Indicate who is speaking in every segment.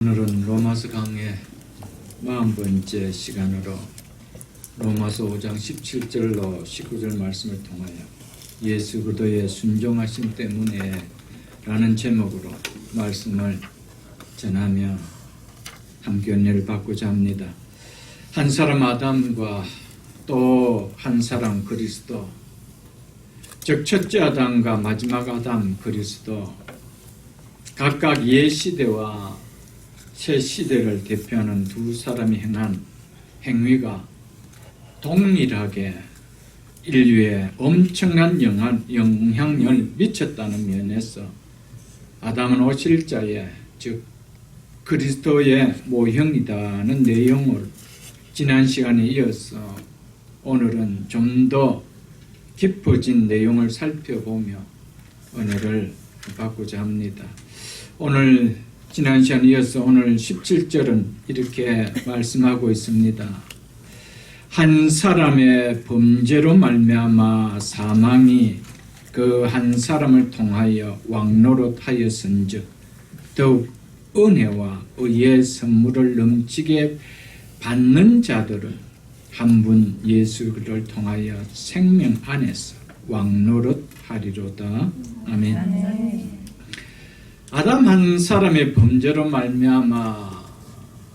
Speaker 1: 오늘은 로마서 강의 40번째 시간으로 로마서 5장 17절로 19절 말씀을 통하여 예수 그리스도의 순종하심 때문에 라는 제목으로 말씀을 전하며 함께 은혜를 받고자 합니다. 한 사람 아담과 또 한 사람 그리스도, 즉 첫째 아담과 마지막 아담 그리스도, 각각 옛 시대와 새 시대를 대표하는 두 사람이 행한 행위가 동일하게 인류에 엄청난 영향을 미쳤다는 면에서 아담은 오실자의 즉 그리스도의 모형이다는 내용을 지난 시간에 이어서 오늘은 좀 더 깊어진 내용을 살펴보며 은혜를 받고자 합니다. 오늘 지난 시간에 이어서 오늘 17절은 이렇게 말씀하고 있습니다. 한 사람의 범죄로 말미암아 사망이 그 한 사람을 통하여 왕노릇하였은즉 더욱 은혜와 의의 선물을 넘치게 받는 자들은 한 분 예수를 통하여 생명 안에서 왕노릇하리로다. 아멘. 아담 한 사람의 범죄로 말미암아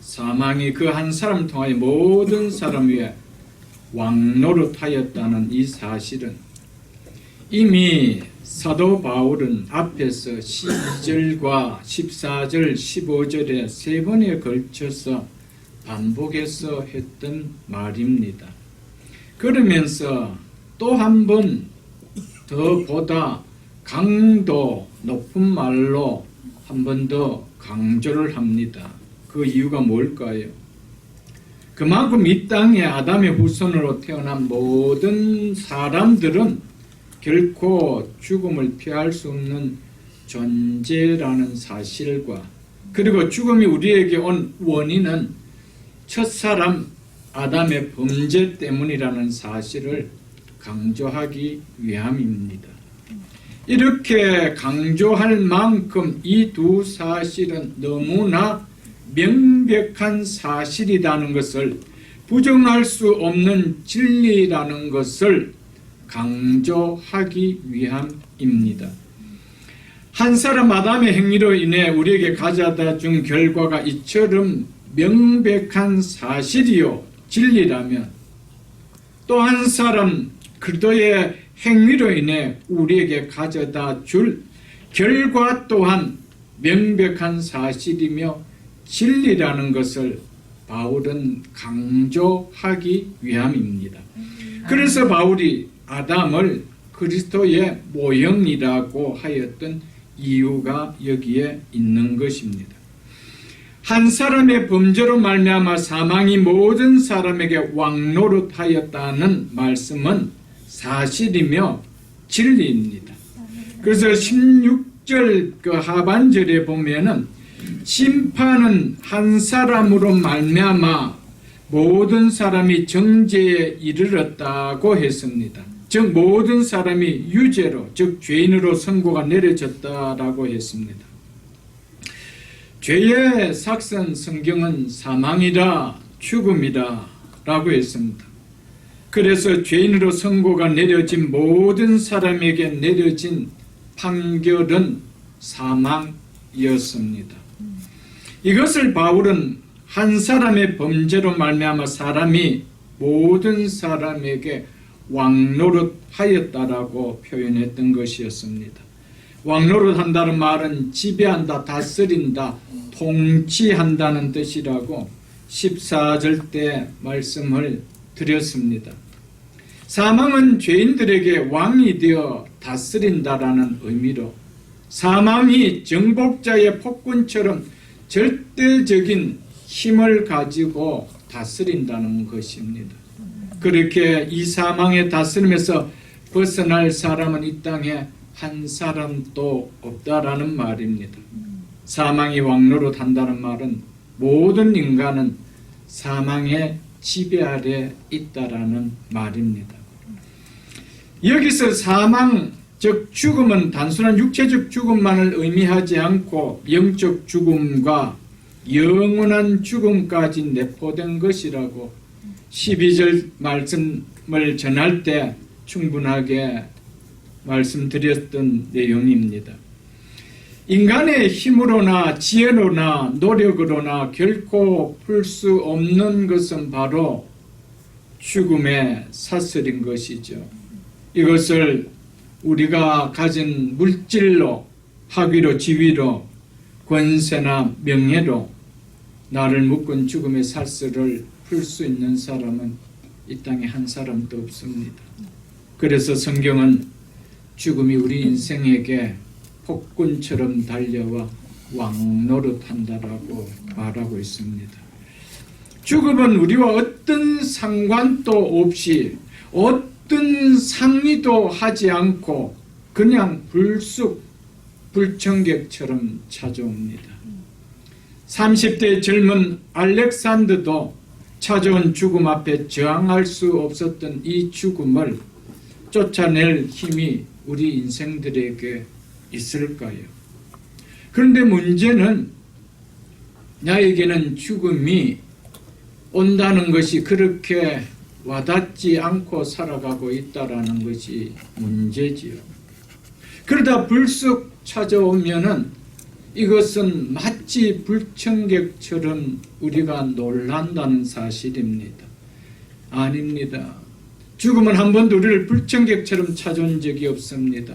Speaker 1: 사망이 그 한 사람을 통하여 모든 사람 위에 왕노릇하였다는 이 사실은 이미 사도 바울은 앞에서 12절과 14절, 15절에 세 번에 걸쳐서 반복해서 했던 말입니다. 그러면서 또 한 번 더 보다 강도 높은 말로 한 번 더 강조를 합니다. 그 이유가 뭘까요? 그만큼 이 땅에 아담의 후손으로 태어난 모든 사람들은 결코 죽음을 피할 수 없는 존재라는 사실과 그리고 죽음이 우리에게 온 원인은 첫사람 아담의 범죄 때문이라는 사실을 강조하기 위함입니다. 이렇게 강조할 만큼 이 두 사실은 너무나 명백한 사실이라는 것을, 부정할 수 없는 진리라는 것을 강조하기 위함입니다. 한 사람 아담의 행위로 인해 우리에게 가져다 준 결과가 이처럼 명백한 사실이요 진리라면 또 한 사람 그리스도의 행위로 인해 우리에게 가져다 줄 결과 또한 명백한 사실이며 진리라는 것을 바울은 강조하기 위함입니다. 그래서 바울이 아담을 그리스도의 모형이라고 하였던 이유가 여기에 있는 것입니다. 한 사람의 범죄로 말미암아 사망이 모든 사람에게 왕노릇하였다는 말씀은 사실이며 진리입니다. 그래서 16절 그 하반절에 보면은 심판은 한 사람으로 말미암아 모든 사람이 정죄에 이르렀다고 했습니다. 즉 모든 사람이 유죄로 즉 죄인으로 선고가 내려졌다라고 했습니다. 죄의 삭선 성경은 사망이라 죽음이라 라고 했습니다. 그래서 죄인으로 선고가 내려진 모든 사람에게 내려진 판결은 사망이었습니다. 이것을 바울은 한 사람의 범죄로 말미암아 사람이 모든 사람에게 왕노릇하였다라고 표현했던 것이었습니다. 왕노릇한다는 말은 지배한다, 다스린다, 통치한다는 뜻이라고 14절 때 말씀을 드렸습니다. 사망은 죄인들에게 왕이 되어 다스린다라는 의미로 사망이 정복자의 폭군처럼 절대적인 힘을 가지고 다스린다는 것입니다. 그렇게 이 사망의 다스림에서 벗어날 사람은 이 땅에 한 사람도 없다라는 말입니다. 사망이 왕노릇한다는 말은 모든 인간은 사망의 지배 아래 있다라는 말입니다. 여기서 사망 즉 죽음은 단순한 육체적 죽음만을 의미하지 않고 영적 죽음과 영원한 죽음까지 내포된 것이라고 12절 말씀을 전할 때 충분하게 말씀드렸던 내용입니다. 인간의 힘으로나 지혜로나 노력으로나 결코 풀 수 없는 것은 바로 죽음의 사슬인 것이죠. 이것을 우리가 가진 물질로, 학위로, 지위로, 권세나 명예로 나를 묶은 죽음의 사슬을 풀 수 있는 사람은 이 땅에 한 사람도 없습니다. 그래서 성경은 죽음이 우리 인생에게 폭군처럼 달려와 왕노릇한다라고 말하고 있습니다. 죽음은 우리와 어떤 상관도 없이 어떤 상의도 하지 않고 그냥 불쑥 불청객처럼 찾아옵니다. 30대 젊은 알렉산더도 찾아온 죽음 앞에 저항할 수 없었던 이 죽음을 쫓아낼 힘이 우리 인생들에게 있을까요? 그런데 문제는 나에게는 죽음이 온다는 것이 그렇게 와닿지 않고 살아가고 있다라는 것이 문제지요. 그러다 불쑥 찾아오면은 이것은 마치 불청객처럼 우리가 놀란다는 사실입니다. 아닙니다. 죽음은 한 번도 우리를 불청객처럼 찾아온 적이 없습니다.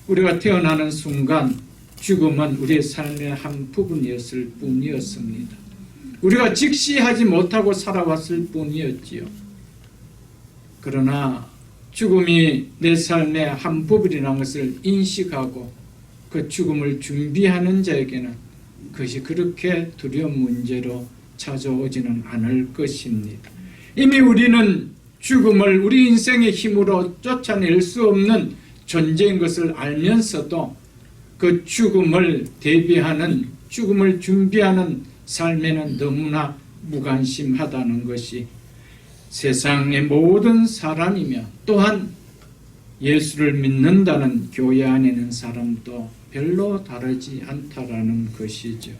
Speaker 1: 우리가 태어나는 순간 죽음은 우리의 삶의 한 부분이었을 뿐이었습니다. 우리가 직시하지 못하고 살아왔을 뿐이었지요. 그러나 죽음이 내 삶의 한 부분이라는 것을 인식하고 그 죽음을 준비하는 자에게는 그것이 그렇게 두려운 문제로 찾아오지는 않을 것입니다. 이미 우리는 죽음을 우리 인생의 힘으로 쫓아낼 수 없는 존재인 것을 알면서도 그 죽음을 대비하는, 죽음을 준비하는 삶에는 너무나 무관심하다는 것이 세상의 모든 사람이며 또한 예수를 믿는다는 교회 안에 있는 사람도 별로 다르지 않다라는 것이죠.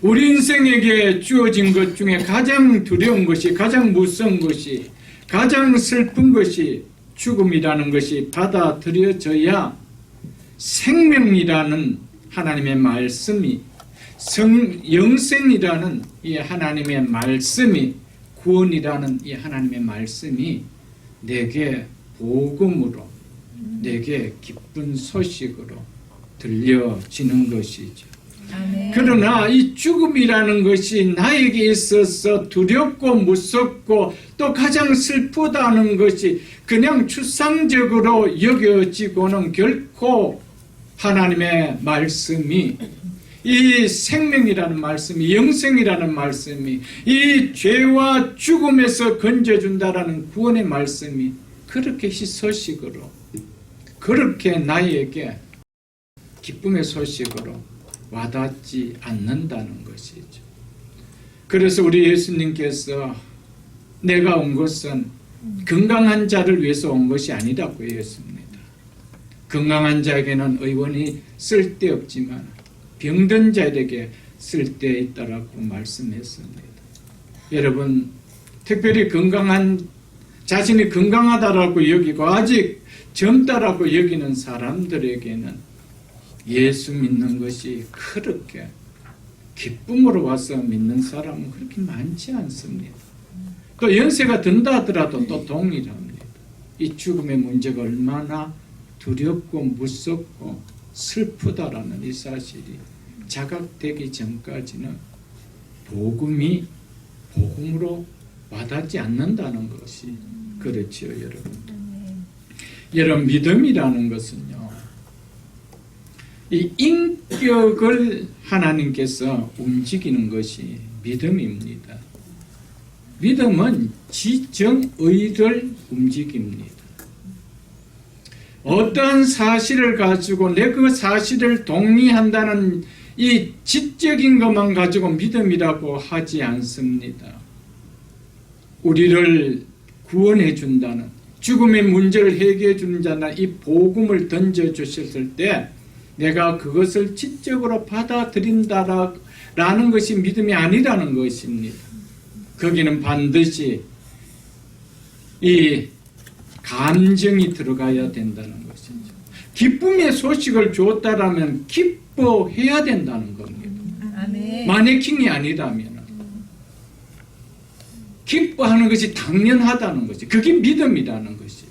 Speaker 1: 우리 인생에게 주어진 것 중에 가장 두려운 것이, 가장 무서운 것이, 가장 슬픈 것이 죽음이라는 것이 받아들여져야 생명이라는 하나님의 말씀이, 영생이라는 이 하나님의 말씀이, 구원이라는 이 하나님의 말씀이 내게 복음으로, 내게 기쁜 소식으로 들려지는 것이죠.
Speaker 2: 아멘.
Speaker 1: 그러나 이 죽음이라는 것이 나에게 있어서 두렵고 무섭고 또 가장 슬프다는 것이 그냥 추상적으로 여겨지고는 결코 하나님의 말씀이, 이 생명이라는 말씀이, 영생이라는 말씀이, 이 죄와 죽음에서 건져준다라는 구원의 말씀이 그렇게 희소식으로, 그렇게 나에게 기쁨의 소식으로 와닿지 않는다는 것이죠. 그래서 우리 예수님께서 내가 온 것은 건강한 자를 위해서 온 것이 아니라고 했습니다. 건강한 자에게는 의원이 쓸데없지만 병든 자에게 쓸데있다라고 말씀했습니다. 여러분, 특별히 자신이 건강하다라고 여기고 아직 젊다라고 여기는 사람들에게는 예수 믿는 것이 그렇게 기쁨으로 와서 믿는 사람은 그렇게 많지 않습니다. 또 연세가 든다 하더라도 또 동일합니다. 이 죽음의 문제가 얼마나 두렵고 무섭고 슬프다라는 이 사실이 자각되기 전까지는 복음으로 와닿지 않는다는 것이 그렇지요, 여러분. 여러분, 믿음이라는 것은요, 이 인격을 하나님께서 움직이는 것이 믿음입니다. 믿음은 지정의를 움직입니다. 어떠한 사실을 가지고 내 그 사실을 동의한다는 이 지적인 것만 가지고 믿음이라고 하지 않습니다. 우리를 구원해 준다는, 죽음의 문제를 해결해 주는 자나 이 복음을 던져주셨을 때 내가 그것을 지적으로 받아들인다라는 라는 것이 믿음이 아니라는 것입니다. 거기는 반드시 이 감정이 들어가야 된다는 것이죠. 기쁨의 소식을 줬다라면 기뻐해야 된다는 겁니다. 마네킹이 아니라면 기뻐하는 것이 당연하다는 것이, 그게 믿음이라는 것이죠.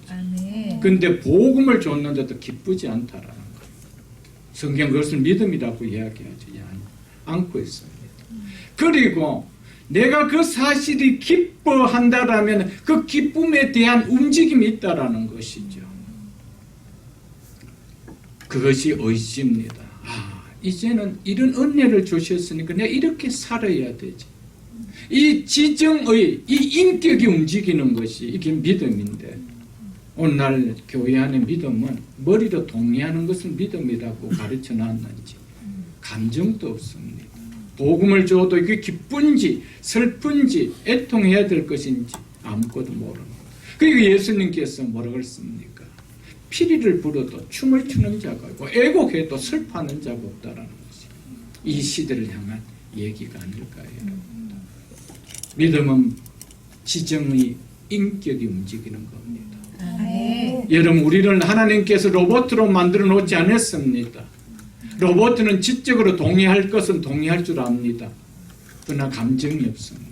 Speaker 1: 그런데 복음을 줬는데도 기쁘지 않다라는 거예요. 성경 그것을 믿음이라고 이야기하지 않고 있습니다. 그리고 내가 그 사실이 기뻐한다라면 그 기쁨에 대한 움직임이 있다라는 것이죠. 그것이 의지입니다. 이제는 이런 은혜를 주셨으니까 내가 이렇게 살아야 되지. 이 지정의 이 인격이 움직이는 것이 이게 믿음인데, 오늘날 교회 안의 믿음은 머리로 동의하는 것을 믿음이라고 가르쳐 놨는지 감정도 없습니다. 복음을 줘도 이게 기쁜지 슬픈지 애통해야 될 것인지 아무것도 모르는 거예요. 그리고 예수님께서 뭐라고 그랬습니까? 피리를 불어도 춤을 추는 자가 있고 애곡해도 슬퍼하는 자가 없다라는 것이 이 시대를 향한 얘기가 아닐까요, 여러분? 믿음은 지정의 인격이 움직이는 겁니다. 여러분, 우리를 하나님께서 로봇으로 만들어 놓지 않았습니다. 로봇은 지적으로 동의할 것은 동의할 줄 압니다. 그러나 감정이 없습니다.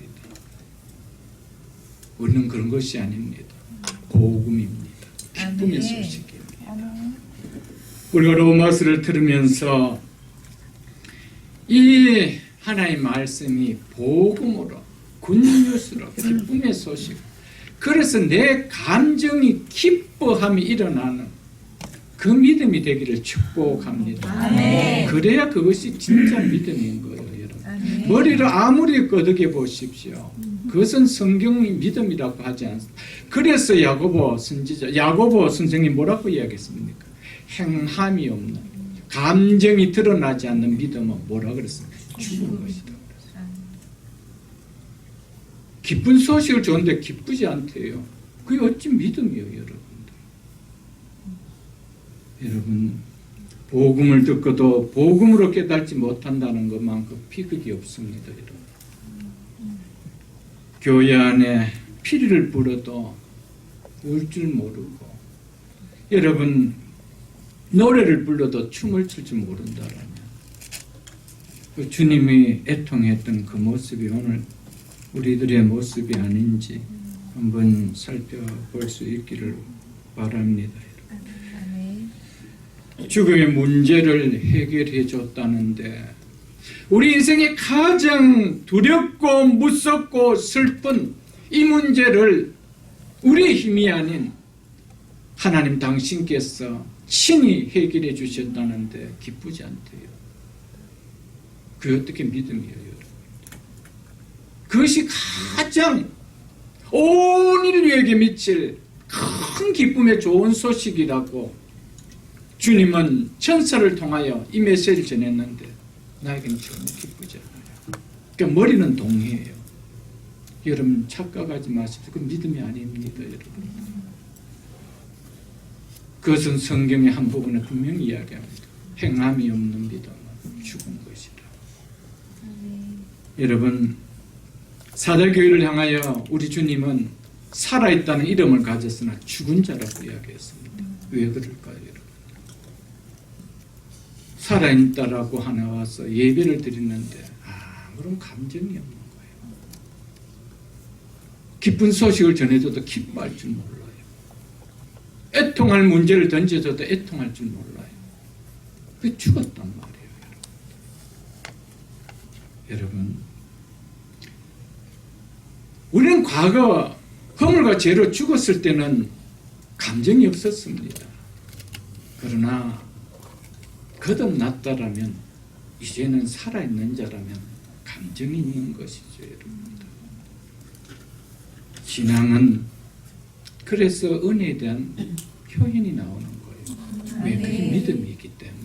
Speaker 1: 우리는 그런 것이 아닙니다. 복음입니다. 기쁨의 소식입니다. 우리가 로마서를 들으면서 이 하나님의 말씀이 복음으로, 굿뉴스로, 기쁨의 소식, 그래서 내 감정이 기뻐함이 일어나는 그 믿음이 되기를 축복합니다. 그래야 그것이 진짜 믿음인 거예요, 여러분. 머리를 아무리 끄덕여 보십시오. 그것은 성경의 믿음이라고 하지 않습니다. 그래서 야고보 선지자, 야고보 선생님 뭐라고 이야기했습니까? 행함이 없는, 감정이 드러나지 않는 믿음은 뭐라 그랬습니까? 죽은 것이다. 기쁜 소식을 줬는데 기쁘지 않대요. 그게 어찌 믿음이에요, 여러분. 여러분, 복음을 듣고도 복음으로 깨닫지 못한다는 것만큼 비극이 없습니다, 여러분. 교회 안에 피리를 불어도 울 줄 모르고, 여러분, 노래를 불러도 춤을 출 줄 모른다라면, 그 주님이 애통했던 그 모습이 오늘 우리들의 모습이 아닌지 한번 살펴볼 수 있기를 바랍니다. 죽음의 문제를 해결해 줬다는데, 우리 인생의 가장 두렵고 무섭고 슬픈 이 문제를 우리의 힘이 아닌 하나님 당신께서 친히 해결해 주셨다는데 기쁘지 않대요. 그게 어떻게 믿음이에요, 여러분? 그것이 가장 온 인류에게 미칠 큰 기쁨의 좋은 소식이라고 주님은 천사를 통하여 이 메시지를 전했는데 나에게는 전혀 기쁘지 않아요. 그러니까 머리는 동의해요. 여러분, 착각하지 마십시오. 그 믿음이 아닙니다, 여러분. 그것은 성경의 한 부분에 분명히 이야기합니다. 행함이 없는 믿음은 죽은 것이다. 여러분, 사도교회를 향하여 우리 주님은 살아있다는 이름을 가졌으나 죽은 자라고 이야기했습니다. 왜 그럴까요, 여러분? 살아있다라고 하나 와서 예배를 드리는데 아무런 감정이 없는 거예요. 기쁜 소식을 전해줘도 기뻐할 줄 몰라요. 애통할 문제를 던져줘도 애통할 줄 몰라요. 그 죽었단 말이에요, 여러분. 우리는 과거 허물과 죄로 죽었을 때는 감정이 없었습니다. 그러나 거듭났다라면, 이제는 살아있는 자라면 감정이 있는 것이죠, 여러분. 신앙은 그래서 은혜에 대한 표현이 나오는 거예요. 왜? 그게 믿음이 있기 때문에.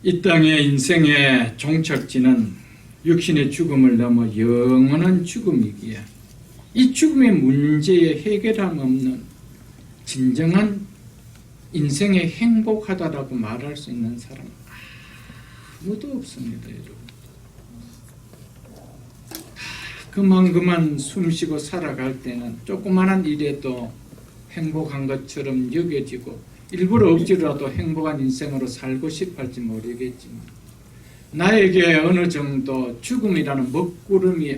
Speaker 1: 이 땅의 인생의 종착지는 육신의 죽음을 넘어 영원한 죽음이기에 이 죽음의 문제에 해결함 없는 진정한 인생에 행복하다라고 말할 수 있는 사람 아무도 없습니다, 여러분. 그만 숨쉬고 살아갈 때는 조그마한 일에도 행복한 것처럼 여겨지고 일부러 억지로라도 행복한 인생으로 살고 싶을지 모르겠지만 나에게 어느 정도 죽음이라는 먹구름이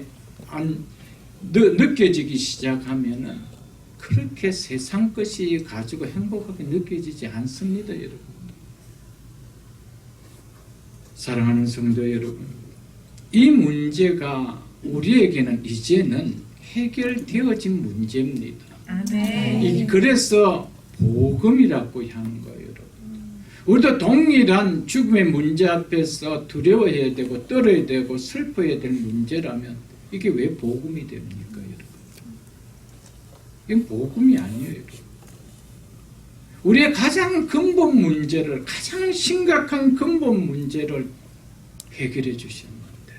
Speaker 1: 느껴지기 시작하면은 그렇게 세상 것이 가지고 행복하게 느껴지지 않습니다, 여러분. 사랑하는 성도 여러분, 이 문제가 우리에게는 이제는 해결되어진 문제입니다.
Speaker 2: 아멘.
Speaker 1: 그래서 복음이라고 하는 거예요, 여러분. 우리도 동일한 죽음의 문제 앞에서 두려워해야 되고 떨어야 되고 슬퍼해야 될 문제라면 이게 왜 복음이 됩니까, 여러분? 이건 복음이 아니에요, 여러분. 우리의 가장 근본 문제를, 가장 심각한 근본 문제를 해결해 주시는 건데,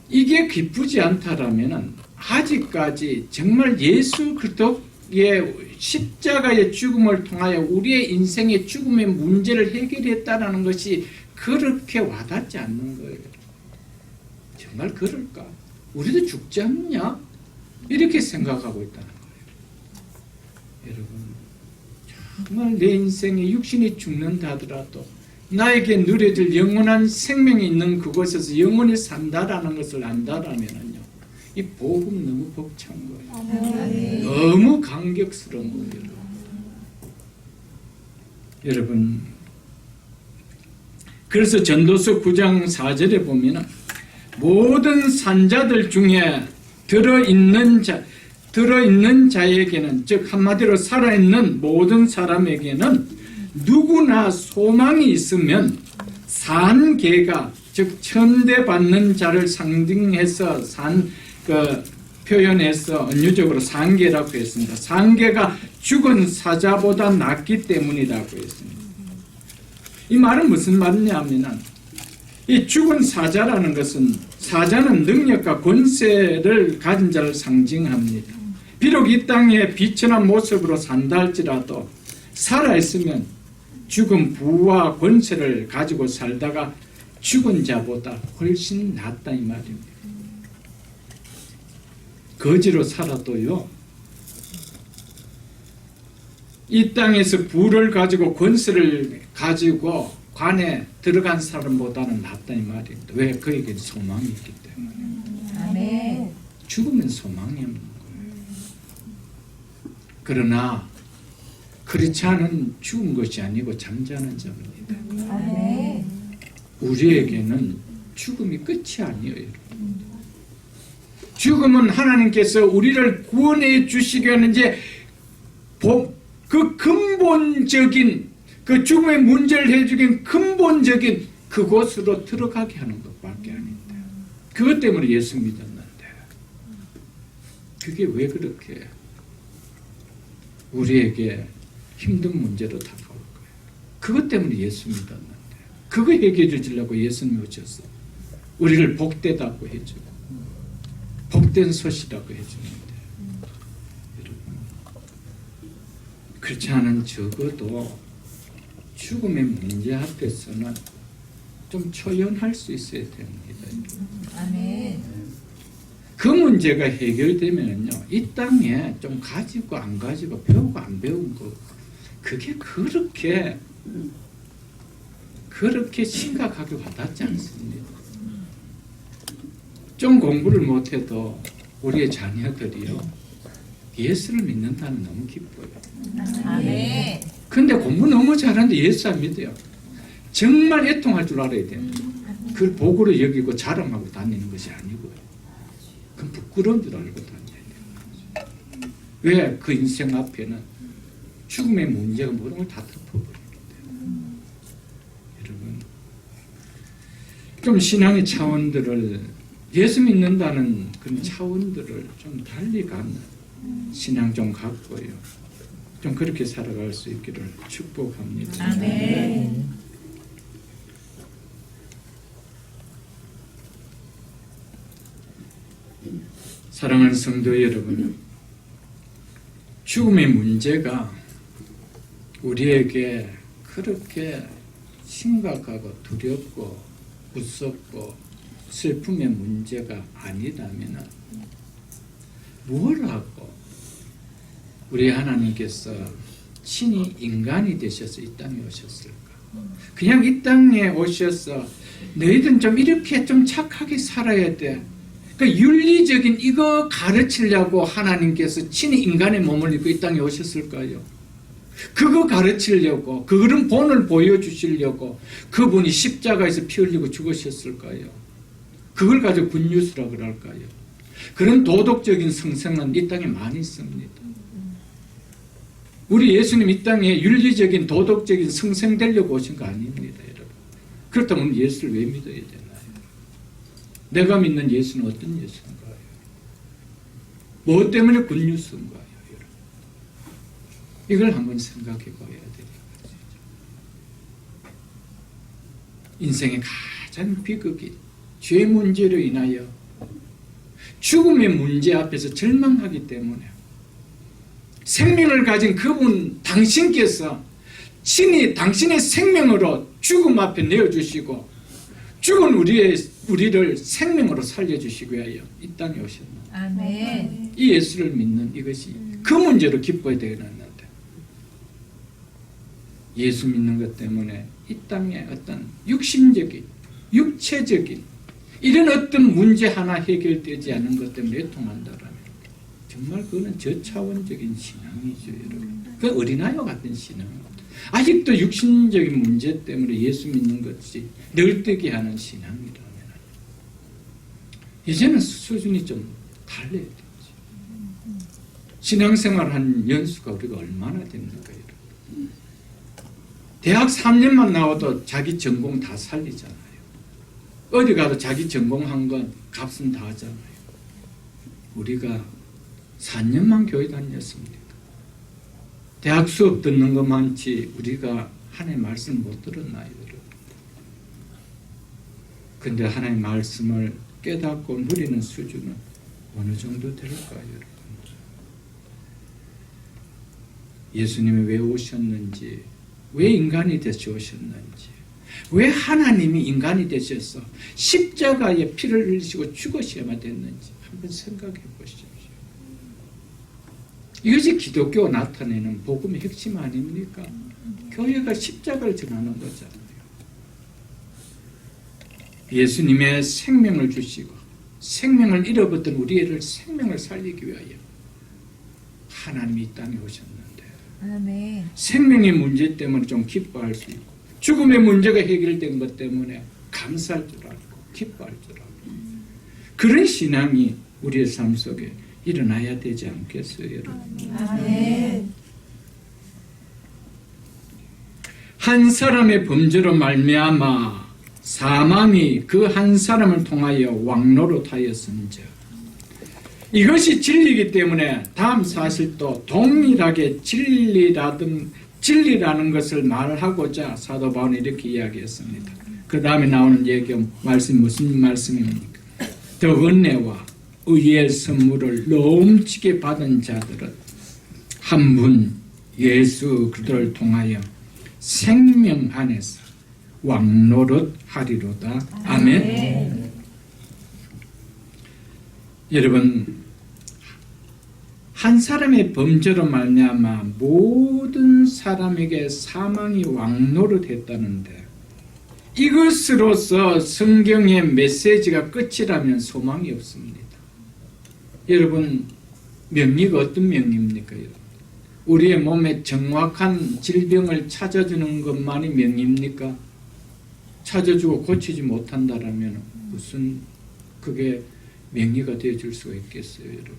Speaker 1: 이게 기쁘지 않다라면 아직까지 정말 예수 그리스도의 십자가의 죽음을 통하여 우리의 인생의 죽음의 문제를 해결했다는 것이 그렇게 와닿지 않는 거예요. 정말 그럴까? 우리도 죽지 않느냐? 이렇게 생각하고 있다는 거예요. 여러분, 정말 내 인생에 육신이 죽는다 하더라도 나에게 누려질 영원한 생명이 있는 그곳에서 영원히 산다라는 것을 안다라면요, 이 복음 너무 벅찬 거예요. 너무 감격스러운 거예요. 여러분, 그래서 전도서 9장 4절에 보면 모든 산자들 중에 들어있는 자에게는, 즉 한마디로 살아있는 모든 사람에게는 누구나 소망이 있으면 산개가, 즉 천대받는 자를 상징해서 표현해서 은유적으로 산개라고 했습니다. 산개가 죽은 사자보다 낫기 때문이라고 했습니다. 이 말은 무슨 말이냐면, 이 죽은 사자라는 것은, 사자는 능력과 권세를 가진 자를 상징합니다. 비록 이 땅에 비천한 모습으로 산다 할지라도 살아있으면 죽은 부와 권세를 가지고 살다가 죽은 자보다 훨씬 낫다 이 말입니다. 거지로 살아도요, 이 땅에서 부를 가지고 권세를 가지고 관에 들어간 사람보다는 낫다 이 말입니다. 왜? 그에게는 소망이 있기 때문에.
Speaker 2: 아멘.
Speaker 1: 죽으면 소망이 없는 거예요. 그러나 그렇지 않은 죽은 것이 아니고 잠자는 자입니다.
Speaker 2: 아멘.
Speaker 1: 우리에게는 죽음이 끝이 아니에요. 죽음은 하나님께서 우리를 구원해 주시기 위한 이제 그 근본적인, 그 죽음의 문제를 해주긴 근본적인 그곳으로 들어가게 하는 것밖에 아닌데, 그것 때문에 예수 믿었는데 그게 왜 그렇게 우리에게 힘든 문제로 다가올 거예요? 그것 때문에 예수 믿었는데, 그거 해결해 주려고 예수님이 오셔서 우리를 복되다고 해주고 복된 소시라고 해주는데, 여러분, 그렇지 않은 적어도 죽음의 문제 앞에서는 좀 초연할 수 있어야 됩니다.
Speaker 2: 아멘.
Speaker 1: 그 문제가 해결되면요, 이 땅에 좀 가지고 안 가지고 배우고 안 배운 거, 그게 그렇게 심각하게 와닿지 않습니다. 좀 공부를 못해도 우리의 자녀들이요, 예수를 믿는다는 너무 기뻐요.
Speaker 2: 아멘.
Speaker 1: 근데 공부 너무 잘하는데 예수 안 믿어요. 정말 애통할 줄 알아야 됩니다. 그걸 복으로 여기고 자랑하고 다니는 것이 아니고요. 그건 부끄러운 줄 알고 다녀야 돼요. 왜? 그 인생 앞에는 죽음의 문제가 모든 걸 다 덮어버리기 때문에. 여러분, 좀 신앙의 차원들을, 예수 믿는다는 그런 차원들을 좀 달리 가는 신앙 좀 갖고요, 좀 그렇게 살아갈 수 있기를 축복합니다.
Speaker 2: 아멘.
Speaker 1: 사랑하는 성도 여러분, 죽음의 문제가 우리에게 그렇게 심각하고 두렵고 무섭고 슬픔의 문제가 아니라면 뭘 하고 우리 하나님께서 친히 인간이 되셔서 이 땅에 오셨을까? 그냥 이 땅에 오셔서 너희들은 좀 이렇게 좀 착하게 살아야 돼. 그러니까 윤리적인 이거 가르치려고 하나님께서 친히 인간의 몸을 입고 이 땅에 오셨을까요? 그거 가르치려고, 그런 본을 보여주시려고 그분이 십자가에서 피 흘리고 죽으셨을까요? 그걸 가지고 굿뉴스라 그럴까요? 그런 도덕적인 성생은 이 땅에 많이 있습니다. 우리 예수님 이 땅에 윤리적인 도덕적인 성생되려고 오신 거 아닙니다, 여러분. 그렇다면 예수를 왜 믿어야 되나요? 내가 믿는 예수는 어떤 예수인가요? 뭐 때문에 굿뉴스인가요? 이걸 한번 생각해 봐야 되는 거죠. 인생의 가장 비극이 죄 문제로 인하여 죽음의 문제 앞에서 절망하기 때문에 생명을 가진 그분 당신께서 친히 당신의 생명으로 죽음 앞에 내어주시고 죽은 우리를 생명으로 살려주시기 위하여 이 땅에 오셨나.
Speaker 2: 아멘.
Speaker 1: 이 예수를 믿는 이것이 그 문제로 기뻐야 되는 예수 믿는 것 때문에 이 땅에 어떤 육신적인, 육체적인 이런 어떤 문제 하나 해결되지 않은 것 때문에 애통한다라면 정말 그거는 저차원적인 신앙이죠, 여러분. 그 어린아이와 같은 신앙. 아직도 육신적인 문제 때문에 예수 믿는 것이 널뛰게 하는 신앙이라면 이제는 수준이 좀 달라야 되지. 신앙생활 한 연수가 우리가 얼마나 됩니까, 여러분? 대학 3년만 나와도 자기 전공 다 살리잖아요. 어디 가도 자기 전공한 건 값은 다 하잖아요. 우리가 4년만 교회 다녔습니까? 대학 수업 듣는 것만치 우리가 하나님의 말씀 못 들었나요, 여러분? 근데 하나님의 말씀을 깨닫고 누리는 수준은 어느 정도 될까요, 여러분? 예수님이 왜 오셨는지, 왜 인간이 되셔 오셨는지, 왜 하나님이 인간이 되셔서 십자가에 피를 흘리시고 죽으셔야만 됐는지 한번 생각해 보십시오. 이것이 기독교가 나타내는 복음의 핵심 아닙니까? 교회가 십자가를 전하는 거잖아요. 예수님의 생명을 주시고 생명을 잃어버렸던 우리를 생명을 살리기 위하여 하나님이 이 땅에 오셨는데
Speaker 2: 아멘.
Speaker 1: 생명의 문제 때문에 좀 기뻐할 수 있고 죽음의 문제가 해결된 것 때문에 감사할 줄 알고 기뻐할 줄 알고 그런 신앙이 우리의 삶 속에 일어나야 되지 않겠어요, 여러분?
Speaker 2: 아멘.
Speaker 1: 한 사람의 범죄로 말미암아 사망이 그 한 사람을 통하여 왕노릇하였은즉 이것이 진리이기 때문에 다음 사실도 동일하게 진리라는 것을 말하고자 사도 바울은 이렇게 이야기했습니다. 그 다음에 나오는 말씀이 무슨 말씀입니까? 더 은혜와 의의 선물을 넘치게 받은 자들은 한 분 예수 그리스도를 통하여 생명 안에서 왕노릇하리로다. 아멘. 여러분, 한 사람의 범죄로 말미암아 모든 사람에게 사망이 왕노릇했다는데 이것으로서 성경의 메시지가 끝이라면 소망이 없습니다. 여러분, 명리가 어떤 명리입니까? 우리의 몸에 정확한 질병을 찾아주는 것만이 명리입니까? 찾아주고 고치지 못한다라면 무슨 그게 명리가 되어줄 수가 있겠어요, 여러분들?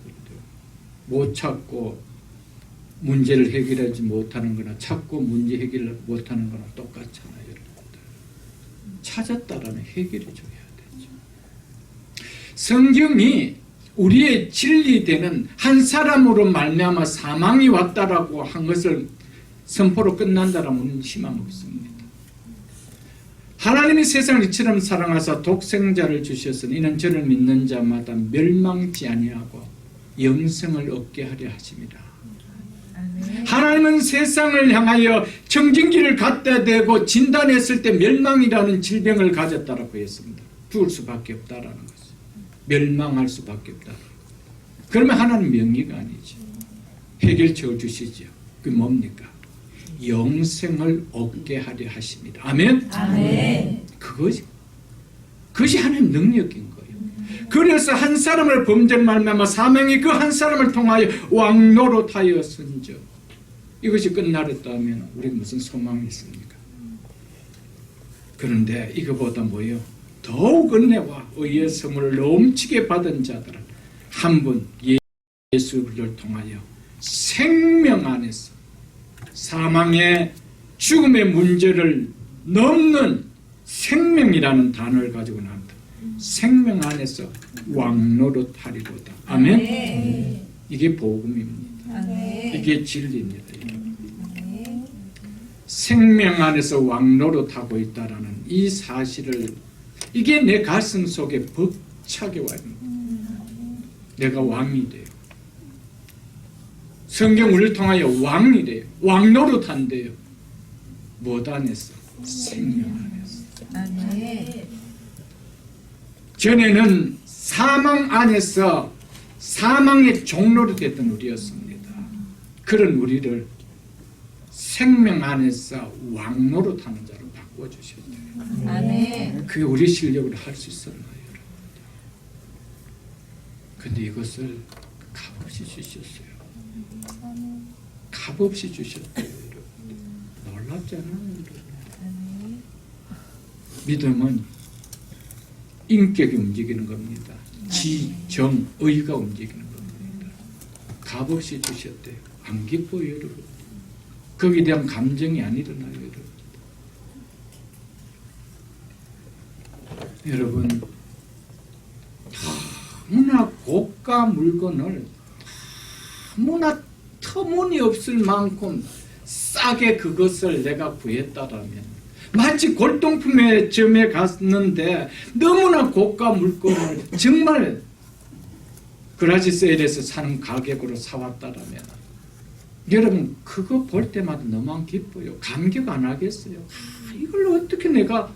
Speaker 1: 못 찾고 문제를 해결하지 못하는 거나 찾고 문제 해결을 못하는 거나 똑같잖아요, 여러분들. 찾았다라면 해결해 줘야 되죠. 성경이 우리의 진리되는 한 사람으로 말미암아 사망이 왔다라고 한 것을 선포로 끝난다라면 희망 없습니다. 하나님이 세상을 이처럼 사랑하사 독생자를 주셨으니 이는 저를 믿는 자마다 멸망치 아니하고 영생을 얻게 하려 하심이라.
Speaker 2: 아멘.
Speaker 1: 하나님은 세상을 향하여 청진기를 갖다 대고 진단했을 때 멸망이라는 질병을 가졌다라고 했습니다. 죽을 수밖에 없다라는 것을. 멸망할 수밖에 없다. 그러면 하나님 명의가 아니죠. 해결책을 주시죠. 그게 뭡니까? 영생을 얻게 하려 하십니다. 아멘?
Speaker 2: 아멘.
Speaker 1: 그것이 하나님 능력인 거예요. 그래서 한 사람을 범죄를 말미암아 사망이 그 한 사람을 통하여 왕노릇하였은즉 이것이 끝나렸다면 우리가 무슨 소망이 있습니까? 그런데 이거보다 뭐예요? 더욱 은혜와 의의 선물을 넘치게 받은 자들은 한 분 예수를 통하여 생명 안에서 사망의 죽음의 문제를 넘는 생명이라는 단어를 가지고 나옵니다. 생명 안에서 왕노릇하리로다. 아멘?
Speaker 2: 아멘.
Speaker 1: 이게 복음입니다.
Speaker 2: 아멘.
Speaker 1: 이게 진리입니다. 생명 안에서 왕노릇하고 있다라는 이 사실을 이게 내 가슴 속에 벅차게 와 있는 거예요. 내가 왕이 돼요. 성경 우리를 통하여 왕이래요. 왕노릇한대요. 무엇 안에서? 생명 안에서.
Speaker 2: 아멘.
Speaker 1: 전에는 사망 안에서 사망의 종로로 됐던 우리였습니다. 그런 우리를 생명 안에서 왕노릇하는 자로 바꿔주셨대요.
Speaker 2: 아멘.
Speaker 1: 그게 우리 실력으로 할 수 있었나요, 여러분? 근데 이것을 값없이 주셨어요. 값없이 주셨대요, 여러분. 놀랍잖아요, 여러분. 믿음은 인격이 움직이는 겁니다. 지, 정, 의가 움직이는 겁니다. 값없이 주셨대요. 안 기뻐요, 여러분. 거기에 대한 감정이 안 일어나요, 여러분. 여러분, 너무나 고가 물건을 너무나 터무니없을 만큼 싸게 그것을 내가 구했다라면 마치 골동품의 점에 갔는데 너무나 고가 물건을 정말 그라지 세일에서 사는 가격으로 사왔다라면 여러분 그거 볼 때마다 너무 기뻐요. 감격 안 하겠어요? 이걸로 어떻게 내가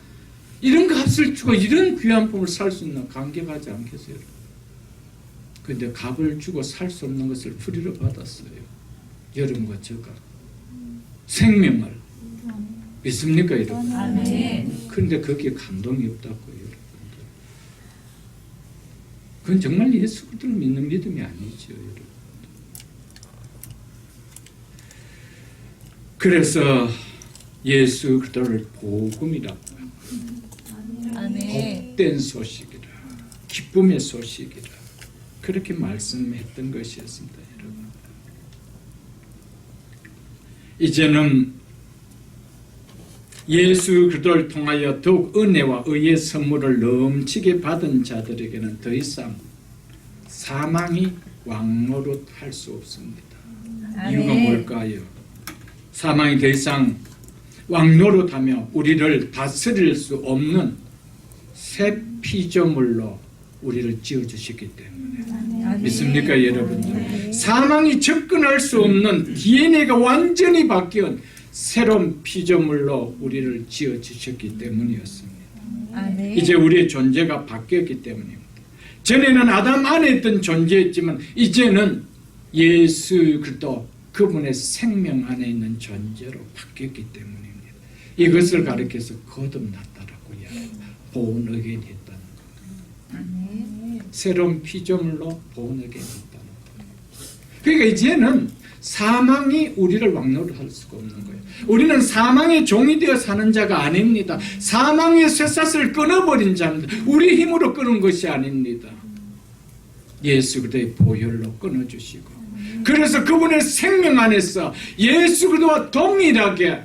Speaker 1: 이런 값을 주고 이런 귀한 품을 살 수 있나 감격하지 않겠어요? 근데 값을 주고 살 수 없는 것을 프리로 받았어요. 여러분과 저가 생명을 믿습니까, 여러분?
Speaker 2: 아멘.
Speaker 1: 그런데 거기에 감동이 없다고요, 여러분들. 그건 정말 예수 그리스도를 믿는 믿음이 아니죠, 여러분. 그래서 예수 그리스도를 복음이라고
Speaker 2: 아멘.
Speaker 1: 복된 소식이라, 기쁨의 소식이라 그렇게 말씀했던 것이었습니다, 여러분. 이제는 예수 그리스도를 통하여 더욱 은혜와 의의 선물을 넘치게 받은 자들에게는 더 이상 사망이 왕노릇할 수 없습니다. 이유가 뭘까요? 사망이 더 이상 왕노릇하며 우리를 다스릴 수 없는 새 피조물로 우리를 지어주셨기 때문에
Speaker 2: 아멘.
Speaker 1: 믿습니까, 여러분들? 사망이 접근할 수 없는 DNA가 완전히 바뀐 새로운 피조물로 우리를 지어주셨기 때문이었습니다.
Speaker 2: 아멘.
Speaker 1: 이제 우리의 존재가 바뀌었기 때문입니다. 전에는 아담 안에 있던 존재였지만 이제는 예수 그리스도 그분의 생명 안에 있는 존재로 바뀌었기 때문입니다. 이것을 가리켜서 거듭났다라고 이야기합니다. 보온 의견했다는 겁니다.
Speaker 2: 아멘.
Speaker 1: 새로운 피조물로 보온 의견했다는 겁니다. 그러니까 이제는 사망이 우리를 왕노릇할 수가 없는 거예요. 우리는 사망의 종이 되어 사는 자가 아닙니다. 사망의 쇠사슬을 끊어버린 자입니다. 우리 힘으로 끊은 것이 아닙니다. 예수 그리스도의 보혈로 끊어주시고 그래서 그분의 생명 안에서 예수 그리스도와 동일하게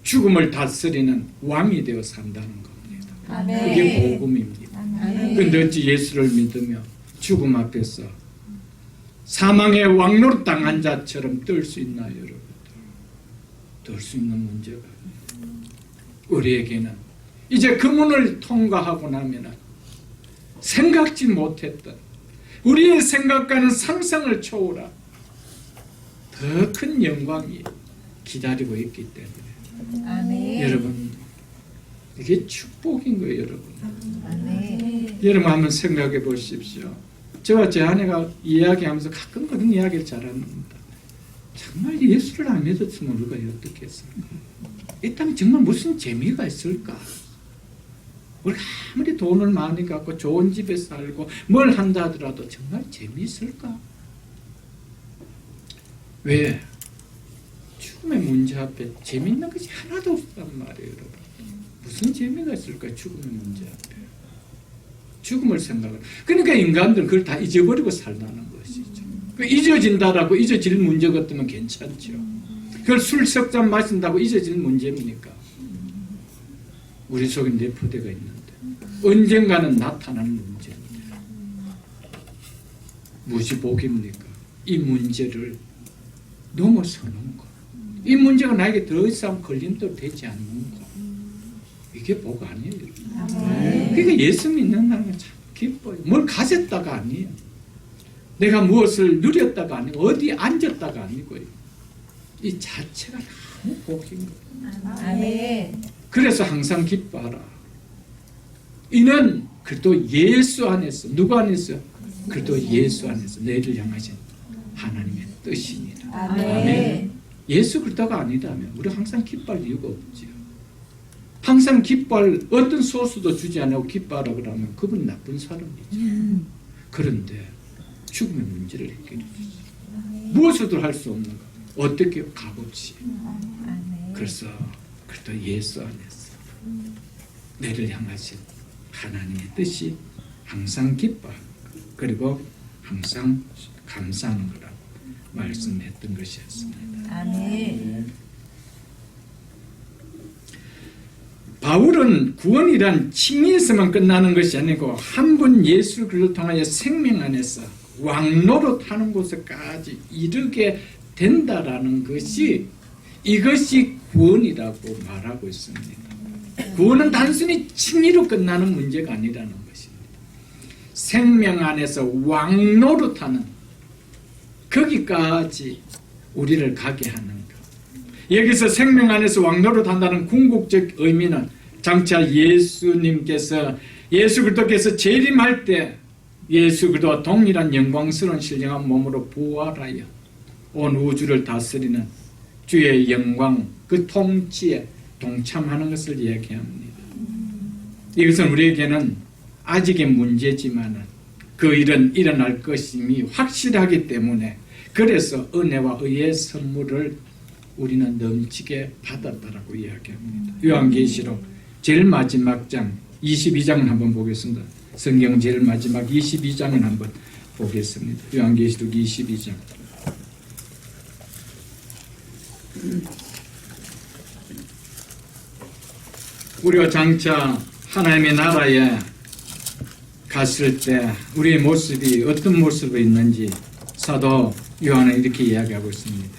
Speaker 1: 죽음을 다스리는 왕이 되어 산다는 겁니다.
Speaker 2: 아멘.
Speaker 1: 그게 복음입니다.
Speaker 2: 아멘.
Speaker 1: 그런데 어찌 예수를 믿으며 죽음 앞에서 사망의 왕노릇 당한 자처럼 뜰 수 있나요, 여러분? 뜰 수 있는 문제가 우리에게는 이제 그 문을 통과하고 나면은 생각지 못했던 우리의 생각과는 상상을 초월한 더 큰 영광이 기다리고 있기 때문에
Speaker 2: 아멘.
Speaker 1: 여러분 이게 축복인 거예요. 여러분
Speaker 2: 아멘.
Speaker 1: 여러분 한번 생각해 보십시오. 저와 제 아내가 이야기하면서 가끔 그런 이야기를 잘합니다. 정말 예수를 안 믿었으면 우리가 어떻게 했을까? 이 땅에 정말 무슨 재미가 있을까? 우리가 아무리 돈을 많이 갖고 좋은 집에 살고 뭘 한다 하더라도 정말 재미있을까? 왜? 죽음의 문제 앞에 재미있는 것이 하나도 없단 말이에요. 여러분. 무슨 재미가 있을까? 죽음의 문제 앞에. 죽음을 생각을. 그러니까 인간들은 그걸 다 잊어버리고 살다는 것이죠. 잊어진다라고 잊어질 문제 같으면 괜찮죠. 그걸 술 석 잔 마신다고 잊어질 문제입니까? 우리 속에 내포되어 있는데 언젠가는 나타나는 문제입니다. 무엇이 복입니까? 이 문제를 넘어서는 것. 이 문제가 나에게 더 이상 걸림돌 되지 않는 것. 이게 복 아니에요. 그러니까 예수 믿는다는 건 참 기뻐요. 뭘 가졌다가 아니에요. 내가 무엇을 누렸다가 아니고 어디 앉았다가 아니고요. 이 자체가 너무 복인 거예요.
Speaker 2: 아멘.
Speaker 1: 그래서 항상 기뻐하라. 이는 그리스도 예수 안에서 누구 안에서? 그리스도 예수 안에서 너희를 향하신 하나님의 뜻이니라.
Speaker 2: 아멘.
Speaker 1: 예수 그리스도가 아니다면 우리 항상 기뻐할 이유가 없지요. 항상 기뻐할 어떤 소스도 주지 않고 기뻐하라 그러면 그분은 나쁜 사람이죠. 그런데 죽음의 문제를 해결해 주시죠. 무엇으로도 할 수 없는 것. 어떻게 값없이. 그래서 그리스도 예수 안에서 너를 향하신 하나님의 뜻이 항상 기뻐하는 것. 그리고 항상 감사하는 거라고 말씀했던 것이었습니다.
Speaker 2: 아멘.
Speaker 1: 바울은 구원이란 칭의에서만 끝나는 것이 아니고 한 번 예수 그리스도를 통하여 생명 안에서 왕노릇하는 곳에까지 이르게 된다라는 것이 이것이 구원이라고 말하고 있습니다. 구원은 단순히 칭의로 끝나는 문제가 아니라는 것입니다. 생명 안에서 왕노릇하는 거기까지 우리를 가게 하는 것. 여기서 생명 안에서 왕노릇한다는 궁극적 의미는 장차 예수님께서 예수 그리스도께서 재림할 때 예수 그리스도와 동일한 영광스러운 신령한 몸으로 부활하여 온 우주를 다스리는 주의 영광 그 통치에 동참하는 것을 이야기합니다. 이것은 우리에게는 아직의 문제지만 그 일은 일어날 것임이 확실하기 때문에 그래서 은혜와 의의 선물을 우리는 넘치게 받았다라고 이야기합니다. 요한계시록 제일 마지막 장 22장을 한번 보겠습니다. 성경 제일 마지막 22장을 한번 보겠습니다. 요한계시록 22장. 우리가 장차 하나님의 나라에 갔을 때 우리의 모습이 어떤 모습이 있는지 사도 요한은 이렇게 이야기하고 있습니다.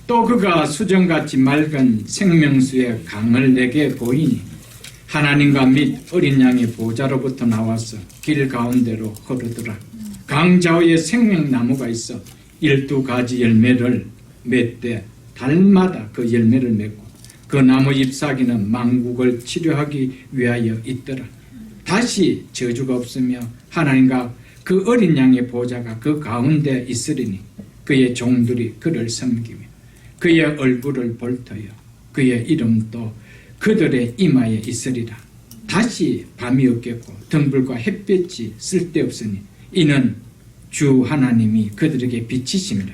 Speaker 1: 또 그가 수정같이 맑은 생명수의 강을 내게 보이니 하나님과 및 어린 양의 보좌로부터 나와서 길 가운데로 흐르더라. 강 좌우에 생명나무가 있어 12가지 열매를 맺되 달마다 그 열매를 맺고 그 나무 잎사귀는 만국을 치료하기 위하여 있더라. 다시 저주가 없으며 하나님과 그 어린 양의 보좌가 그 가운데 있으리니 그의 종들이 그를 섬기며 그의 얼굴을 볼터여 그의 이름도 그들의 이마에 있으리라. 다시 밤이 없겠고 등불과 햇볕이 쓸데없으니 이는 주 하나님이 그들에게 비치심이라.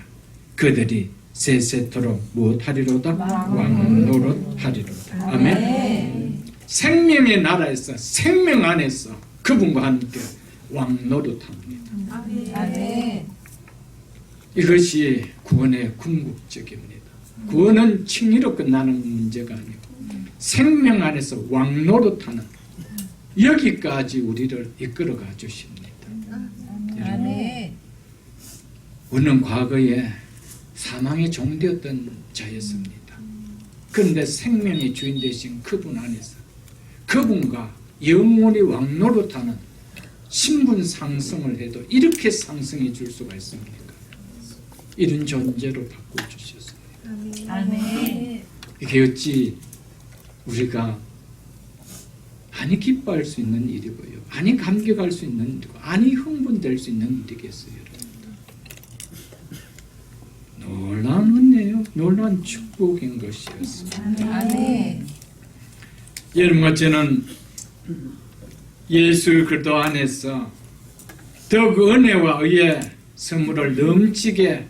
Speaker 1: 그들이 세세토록 무엇하리로다? 왕노릇하리로다. 아멘. 생명의 나라에서 생명 안에서 그분과 함께 왕노릇합니다.
Speaker 2: 아멘.
Speaker 1: 이것이 구원의 궁극적입니다. 구원은 칭의로 끝나는 문제가 아니고 생명 안에서 왕노릇하는 여기까지 우리를 이끌어가 주십니다.
Speaker 2: 아멘.
Speaker 1: 우리는 과거에 사망의 종되었던 자였습니다. 그런데 생명의 주인 되신 그분 안에서 그분과 영원히 왕노릇하는 신분 상승을 해도 이렇게 상승해 줄 수가 있습니까? 이런 존재로 바꿔주셨습니다.
Speaker 2: 아멘.
Speaker 1: 이게 어찌 우리가 아니 기뻐할 수 있는 일이고요, 아니 감격할 수 있는 일이고, 아니 흥분될 수 있는 일이겠어요. 여러분, 놀라운 은혜요, 놀라운 축복인 것이었습니다.
Speaker 2: 아멘.
Speaker 1: 여러분과 저는 예수 그리스도 안에서 더욱 은혜와 의의 선물을 넘치게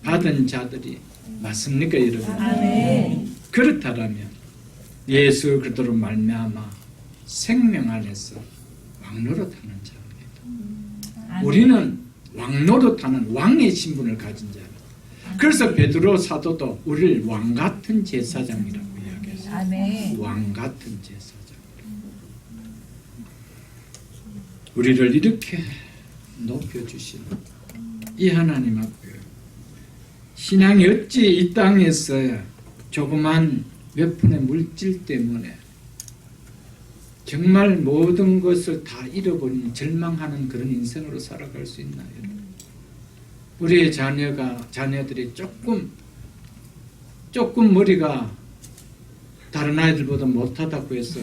Speaker 1: 받은 자들이 맞습니까, 여러분?
Speaker 2: 아멘.
Speaker 1: 그렇다면 예수 그리스도로 말미암아 생명 안에서 왕노릇하는 자입니다. 우리는 왕노릇하는 왕의 신분을 가진 자입니다. 그래서 베드로 사도도 우리를 왕 같은 제사장이라고 이야기했어요.
Speaker 2: 아멘.
Speaker 1: 왕 같은 제사장. 우리를 이렇게 높여주시는 이 하나님 앞에 신앙이 어찌 이 땅에서 조그만 몇 푼의 물질 때문에 정말 모든 것을 다 잃어버린 절망하는 그런 인생으로 살아갈 수 있나요? 우리의 자녀들이 조금 머리가 다른 아이들보다 못하다고 해서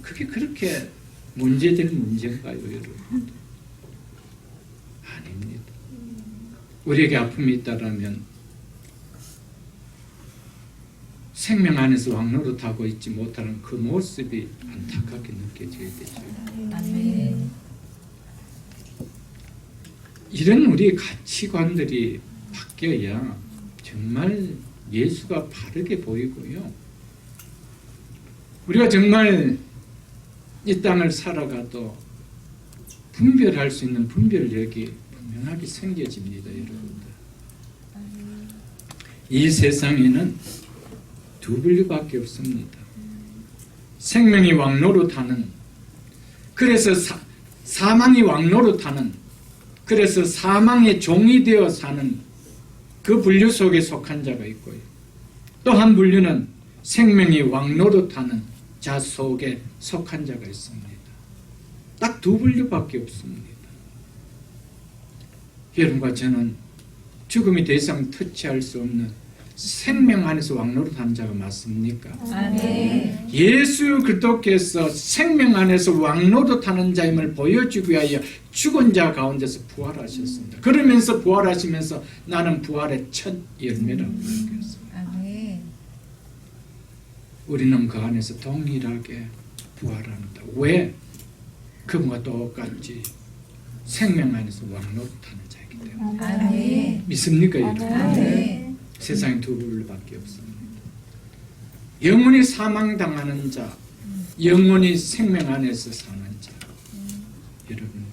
Speaker 1: 그게 그렇게 문제될 문제인가요, 여러분? 아닙니다. 우리에게 아픔이 있다라면 생명 안에서 왕노릇하고 있지 못하는 그 모습이 안타깝게 느껴져야 되죠.
Speaker 2: 아멘.
Speaker 1: 이런 우리의 가치관들이 바뀌어야 정말 예수가 바르게 보이고요, 우리가 정말 이 땅을 살아가도 분별할 수 있는 분별력이 분명하게 생겨집니다, 여러분들. 이 세상에는 두 분류밖에 없습니다. 생명이 왕노릇하는, 그래서 사망이 왕노릇하는, 그래서 사망의 종이 되어 사는 그 분류 속에 속한 자가 있고요, 또 한 분류는 생명이 왕노릇하는 자 속에 속한 자가 있습니다. 딱 두 분류밖에 없습니다. 여러분과 저는 죽음이 더 이상 터치할 수 없는 생명 안에서 왕노릇하는 자가 맞습니까?
Speaker 2: 아멘.
Speaker 1: 예수 그리스도께서 생명 안에서 왕노릇하는 자임을 보여주기 위하여 죽은 자 가운데서 부활하셨습니다. 그러면서 부활하시면서 나는 부활의 첫 열매라고 얘기했습니다.
Speaker 2: 아멘.
Speaker 1: 우리는 그 안에서 동일하게 부활합니다. 왜? 그분과 똑같이 생명 안에서 왕노릇하는 자이기 때문에.
Speaker 2: 아멘.
Speaker 1: 믿습니까, 여러분?
Speaker 2: 아멘.
Speaker 1: 세상에 두 분류밖에 없습니다. 영원히 사망당하는 자, 영원히 생명 안에서 사는 자. 여러분,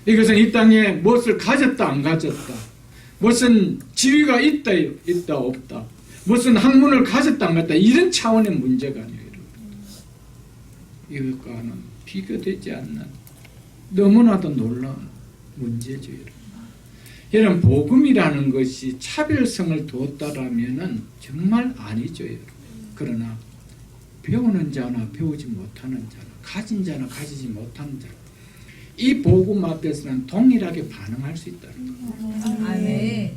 Speaker 1: 이것은 이 땅에 무엇을 가졌다 안 가졌다, 무슨 지위가 있다 없다, 무슨 학문을 가졌다 안 가졌다, 이런 차원의 문제가 아니에요, 여러분. 이것과는 비교되지 않는 너무나도 놀라운 문제죠, 여러분. 여러분, 복음이라는 것이 차별성을 두었다라면은 정말 아니죠, 여러분. 그러나 배우는 자나 배우지 못하는 자나, 가진 자나 가지지 못하는 자, 이 복음 앞에서는 동일하게 반응할 수 있다는 거예요.
Speaker 2: 아멘.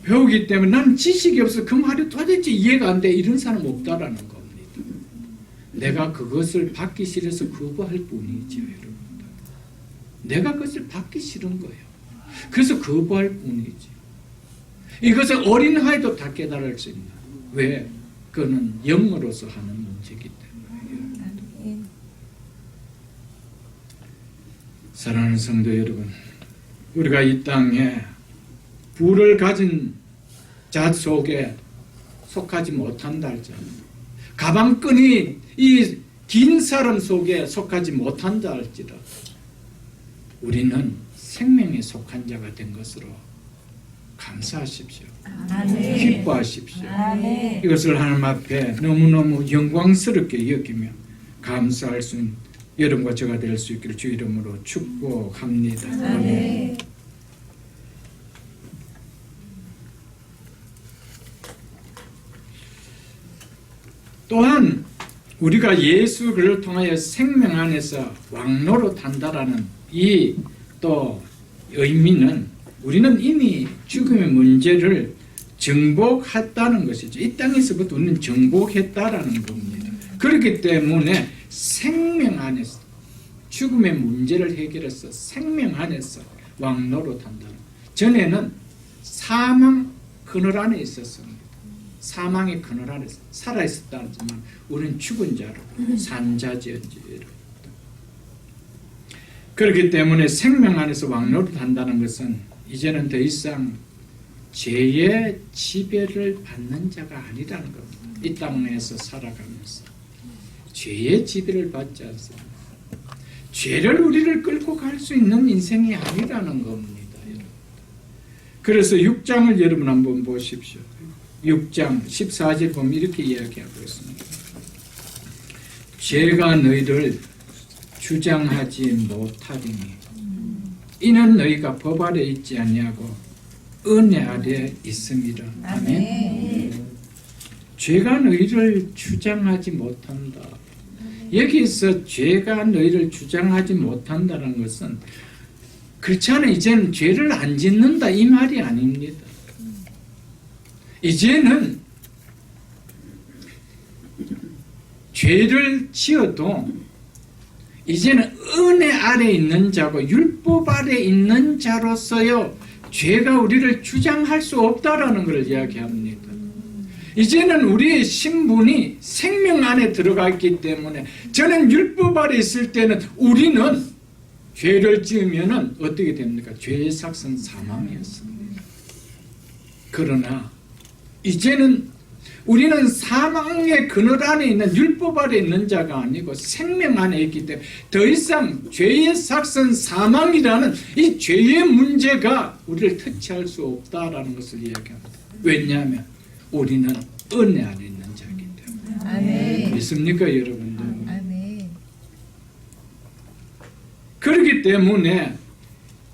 Speaker 1: 배우기 때문에 나는 지식이 없어, 그 말이 도대체 이해가 안 돼, 이런 사람 없다라는 겁니다. 내가 그것을 받기 싫어서 거부할 뿐이죠, 여러분. 내가 그것을 받기 싫은 거예요. 그래서 거부할 뿐이지. 이것을 어린아이도 다 깨달을 수 있나? 왜? 그거는 영으로서 하는 문제이기 때문이에요. 사랑하는 성도 여러분, 우리가 이 땅에 부를 가진 자 속에 속하지 못한다 할지라도, 가방끈이 이 긴 사람 속에 속하지 못한다 할지라도, 우리는 생명에 속한 자가 된 것으로 감사하십시오.
Speaker 2: 아멘.
Speaker 1: 기뻐하십시오.
Speaker 2: 아멘.
Speaker 1: 이것을 하나님 앞에 너무너무 영광스럽게 여기며 감사할 수 있는 여러분과 저가 될 수 있기를 주 이름으로 축복합니다.
Speaker 2: 아멘.
Speaker 1: 또한 우리가 예수 그를 통하여 생명 안에서 왕노릇한다라는 이 또 의미는, 우리는 이미 죽음의 문제를 정복했다는 것이죠. 이 땅에서부터 우리는 정복했다라는 겁니다. 그렇기 때문에 생명 안에서 죽음의 문제를 해결해서 생명 안에서 왕노릇한다는, 전에는 사망 그늘 안에 있었습니다. 사망의 그늘 안에 살아있었다지만 우리는 죽은 자로 산자지언지. 그렇기 때문에 생명 안에서 왕노릇한다는 것은 이제는 더 이상 죄의 지배를 받는 자가 아니라는 겁니다. 이 땅에서 살아가면서 죄의 지배를 받지 않습니다. 죄를 우리를 끌고 갈 수 있는 인생이 아니라는 겁니다. 여러분. 그래서 6장을 여러분 한번 보십시오. 6장 14절 보면 이렇게 이야기하고 있습니다. 죄가 너희를 주장하지 못하리니 이는 너희가 법 아래 있지 아니하고 은혜 아래 있음이라. 아멘. 죄가 너희를 주장하지 못한다. 여기서 죄가 너희를 주장하지 못한다는 것은 그렇지 않아 이제는 죄를 안 짓는다 이 말이 아닙니다. 이제는 죄를 지어도 이제는 은혜 아래 있는 자고 율법 아래 있는 자로서요 죄가 우리를 주장할 수 없다라는 것을 이야기합니다. 이제는 우리의 신분이 생명 안에 들어가 있기 때문에 저는 율법 아래 있을 때는 우리는 죄를 지으면 어떻게 됩니까? 죄의 삭은 사망이었습니다. 그러나 이제는 우리는 사망의 그늘 안에 있는 율법 아래 있는 자가 아니고 생명 안에 있기 때문에 더 이상 죄의 삭은 사망이라는 이 죄의 문제가 우리를 터치할 수 없다라는 것을 이야기합니다. 왜냐하면 우리는 은혜 안에 있는 자이기 때문에.
Speaker 2: 아멘.
Speaker 1: 믿습니까 여러분들?
Speaker 2: 아멘.
Speaker 1: 그렇기 때문에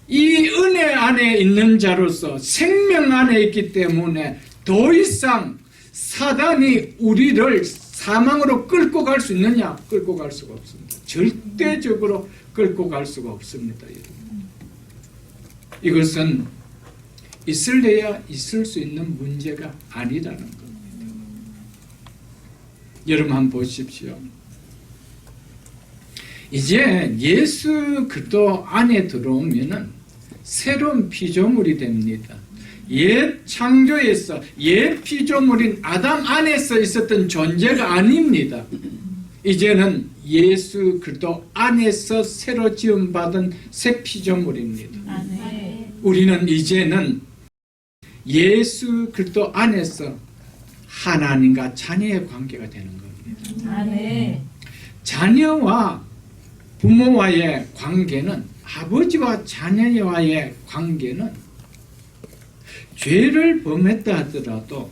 Speaker 1: 이 은혜 안에 있는 자로서 생명 안에 있기 때문에 더 이상 사단이 우리를 사망으로 끌고 갈 수 있느냐? 끌고 갈 수가 없습니다. 절대적으로 끌고 갈 수가 없습니다. 여러분. 이것은 있을래야 있을 수 있는 문제가 아니라는 겁니다. 여러분 한번 보십시오. 이제 예수 그리스도 안에 들어오면은 새로운 피조물이 됩니다. 옛 창조에서 옛 피조물인 아담 안에서 있었던 존재가 아닙니다. 이제는 예수 그리스도 안에서 새로 지음받은 새 피조물입니다.
Speaker 2: 아멘.
Speaker 1: 우리는 이제는 예수 그리스도 안에서 하나님과 자녀의 관계가 되는 겁니다.
Speaker 2: 아멘.
Speaker 1: 자녀와 부모와의 관계는, 아버지와 자녀와의 관계는 죄를 범했다 하더라도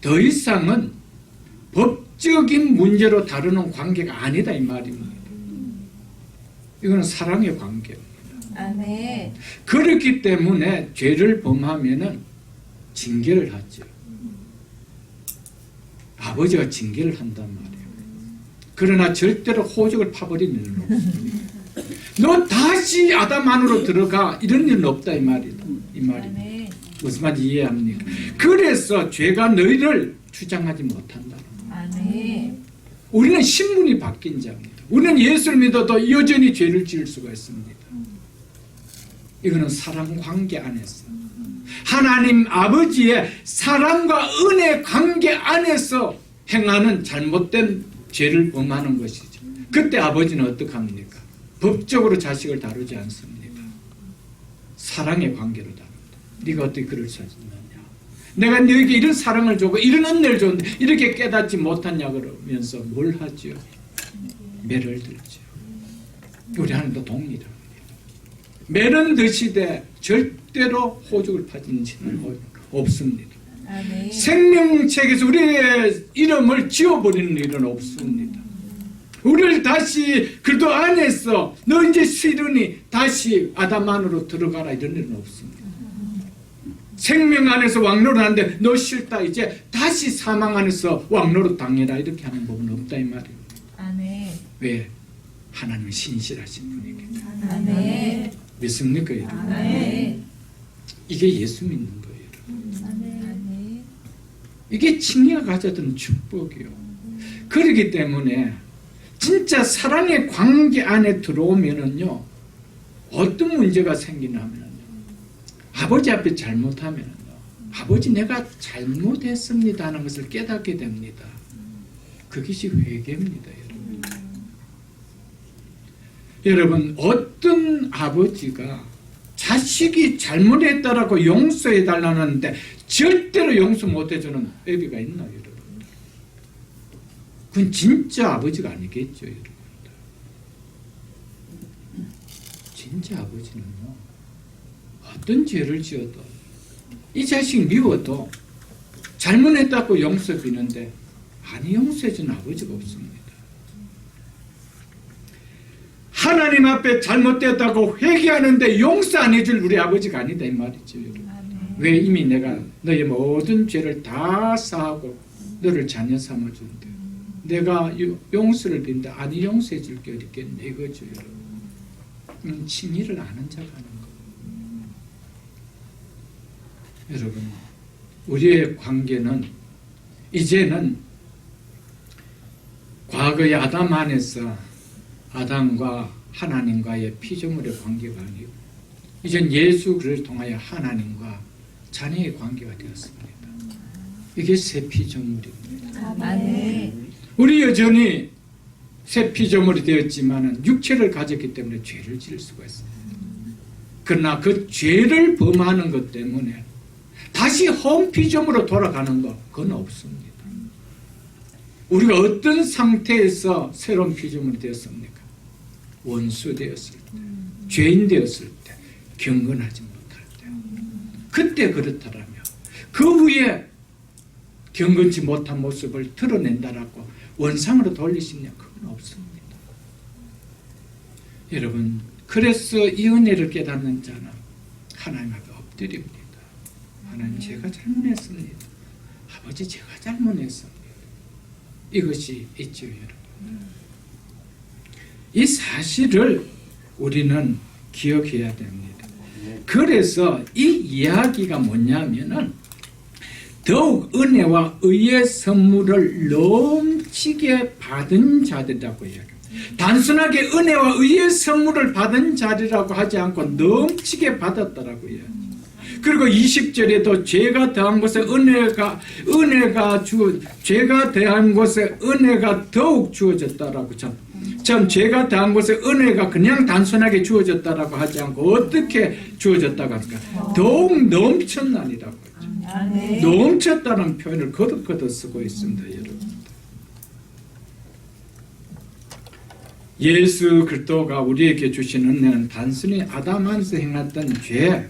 Speaker 1: 더 이상은 법적인 문제로 다루는 관계가 아니다 이 말입니다. 이거는 사랑의 관계입니다.
Speaker 2: 아멘.
Speaker 1: 그렇기 때문에 죄를 범하면은 징계를 하죠. 아버지가 징계를 한단 말이에요. 그러나 절대로 호적을 파버리는 일은 없습니다. 너 다시 아담 안으로 들어가 이런 일은 없다 이 말이다. 이 말입니다.
Speaker 2: 아멘.
Speaker 1: 무슨 말인지 이해합니까? 그래서 죄가 너희를 주장하지 못한다.
Speaker 2: 아멘.
Speaker 1: 우리는 신분이 바뀐 자입니다. 우리는 예수를 믿어도 여전히 죄를 지을 수가 있습니다. 이거는 사랑 관계 안에서 하나님 아버지의 사랑과 은혜 관계 안에서 행하는 잘못된 죄를 범하는 것이죠. 그때 아버지는 어떻게 합니까? 법적으로 자식을 다루지 않습니다. 사랑의 관계로 다룹니다. 네가 어떻게 그럴 수 있느냐? 내가 너에게 이런 사랑을 주고 이런 은혜를 줬는데 이렇게 깨닫지 못하냐 그러면서 뭘 하죠? 매를 들죠. 우리 하나님도 동일합니다. 매는 드시되 절대로 호적을 파지는 죄는 없습니다.
Speaker 2: 아멘.
Speaker 1: 생명책에서 우리의 이름을 지워버리는 일은 없습니다. 우리를 다시 그리스도 안에서 너 이제 싫으니 다시 아담 안으로 들어가라 이런 일은 없습니다. 생명 안에서 왕노릇하는데 너 싫다 이제 다시 사망 안에서 왕노릇 당해라 이렇게 하는 법은 없다 이 말입니다.
Speaker 2: 아멘.
Speaker 1: 왜? 하나님은 신실하신 분이기 때문에.
Speaker 2: 아멘.
Speaker 1: 믿습니까? 여러분?
Speaker 2: 아멘.
Speaker 1: 이게 예수 믿는 거예요. 여러분.
Speaker 2: 아멘.
Speaker 1: 이게 칭의가 가졌던 축복이요. 그렇기 때문에 진짜 사랑의 관계 안에 들어오면은요, 어떤 문제가 생기냐면요, 아버지 앞에 잘못하면은요, 아버지 내가 잘못했습니다 하는 것을 깨닫게 됩니다. 그것이 회개입니다, 여러분. 여러분, 어떤 아버지가 자식이 잘못했다라고 용서해달라는데 절대로 용서 못해주는 애비가 있나요, 여러분? 그건 진짜 아버지가 아니겠죠, 여러분. 진짜 아버지는요, 어떤 죄를 지어도 이 자식 미워도 잘못했다고 용서 비는데 아니 용서해주는 아버지가 없습니다. 하나님 앞에 잘못됐다고 회개하는데 용서 안 해줄 우리 아버지가 아니다 이 말이죠, 여러분. 왜? 이미 내가 너의 모든 죄를 다 사하고 너를 자녀 삼아준대. 내가 용서를 빈다. 아니 용서해 줄 게 어딨겠네 이거죠, 여러분. 칭의를 아는 자가 하는 거. 여러분, 우리의 관계는 이제는 과거의 아담 안에서 아담과 하나님과의 피조물의 관계가 아니고 이젠 예수 그리스도를 통하여 하나님과 자녀의 관계가 되었습니다. 이게 새 피조물입니다.
Speaker 2: 아멘.
Speaker 1: 우리 여전히 새 피조물이 되었지만 육체를 가졌기 때문에 죄를 지을 수가 있습니다. 그러나 그 죄를 범하는 것 때문에 다시 홈 피조물로 돌아가는 것, 그건 없습니다. 우리가 어떤 상태에서 새로운 피조물이 되었습니까? 원수 되었을 때, 죄인 되었을 때, 경건하지 못할 때, 그때 그렇다라며 그 후에 경건치 못한 모습을 드러낸다라고 원상으로 돌리시냐? 그건 없습니다. 여러분, 그래서 이 은혜를 깨닫는 자는 하나님 앞에 엎드립니다. 하나님, 제가 잘못했습니다. 아버지, 제가 잘못했습니다. 이것이 있죠, 여러분. 이 사실을 우리는 기억해야 됩니다. 그래서 이 이야기가 뭐냐면은 더욱 은혜와 의의 선물을 넘치게 받은 자들이라고 이야기합니다. 단순하게 은혜와 의의 선물을 받은 자리라고 하지 않고 넘치게 받았다라고 이야기합니다. 그리고 20절에도 죄가 더한 곳에 죄가 더한 곳에 은혜가 더욱 주어졌다라고 참 죄가 더한 곳에 은혜가 그냥 단순하게 주어졌다라고 하지 않고 어떻게 주어졌다고 할까? 더욱 넘쳤나니라고 하죠. 넘쳤다는 표현을 거듭거듭 쓰고 있습니다, 여러분. 예수 그리스도가 우리에게 주신 은혜는 단순히 아담 안에서 행했던 죄,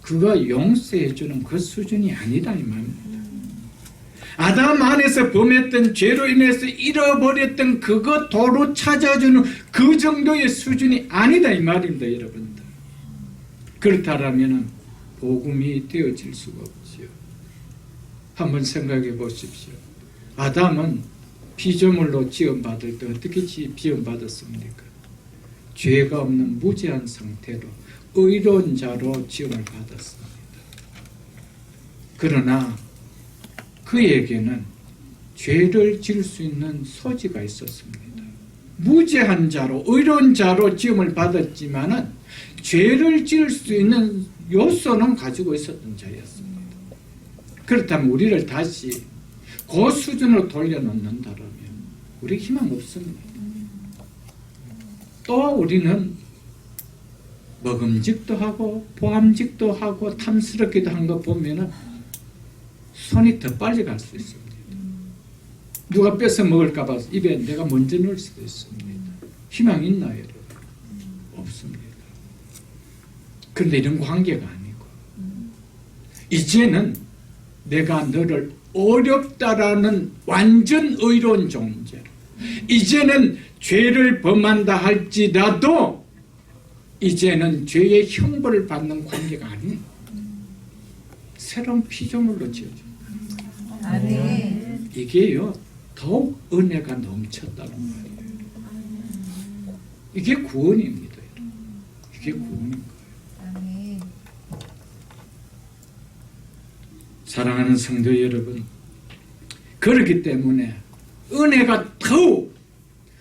Speaker 1: 그거 용서해주는 그 수준이 아니다 이 말입니다. 아담 안에서 범했던 죄로 인해서 잃어버렸던 그거 도로 찾아주는 그 정도의 수준이 아니다 이 말입니다, 여러분들. 그렇다면 복음이 되어질 수가 없지요. 한번 생각해 보십시오. 아담은 피조물로 지음받을 때 어떻게 지음받았습니까? 죄가 없는 무죄한 상태로 의로운 자로 지음을 받았습니다. 그러나 그에게는 죄를 지을 수 있는 소지가 있었습니다. 무죄한 자로 의로운 자로 지음을 받았지만은 죄를 지을 수 있는 요소는 가지고 있었던 자였습니다. 그렇다면 우리를 다시 그 수준으로 돌려놓는다면 우리 희망 없습니다. 또 우리는 먹음직도 하고 보암직도 하고 탐스럽기도 한 거 보면은 손이 더 빨리 갈 수 있습니다. 누가 뺏어 먹을까 봐 입에 내가 먼저 넣을 수도 있습니다. 희망 있나요, 여러분? 없습니다. 그런데 이런 관계가 아니고 이제는 내가 너를 어렵다라는 완전 의로운 존재로, 이제는 죄를 범한다 할지라도 이제는 죄의 형벌을 받는 관계가 아닌 새로운 피조물로 지어줍니다.
Speaker 2: 아멘.
Speaker 1: 이게요 더욱 은혜가 넘쳤다는 말이에요. 이게 구원입니다. 이게 구원인 거예요.
Speaker 2: 아멘.
Speaker 1: 사랑하는 성도 여러분, 그렇기 때문에 은혜가 더욱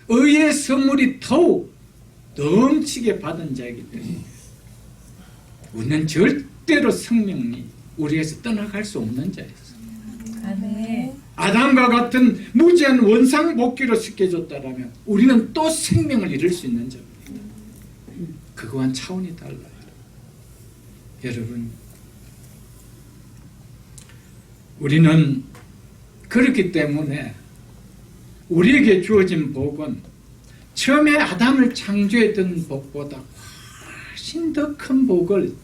Speaker 1: 의의 선물이 더욱 넘치게 받은 자이기 때문에 우리는 절대로 생명이 우리에서 떠나갈 수 없는 자였어.
Speaker 2: 아멘.
Speaker 1: 아담과 같은 무지한 원상복귀로 시켜줬다라면 우리는 또 생명을 잃을 수 있는 자입니다. 그거와는 차원이 달라요. 여러분, 우리는 그렇기 때문에 우리에게 주어진 복은 처음에 아담을 창조했던 복보다 훨씬 더 큰 복을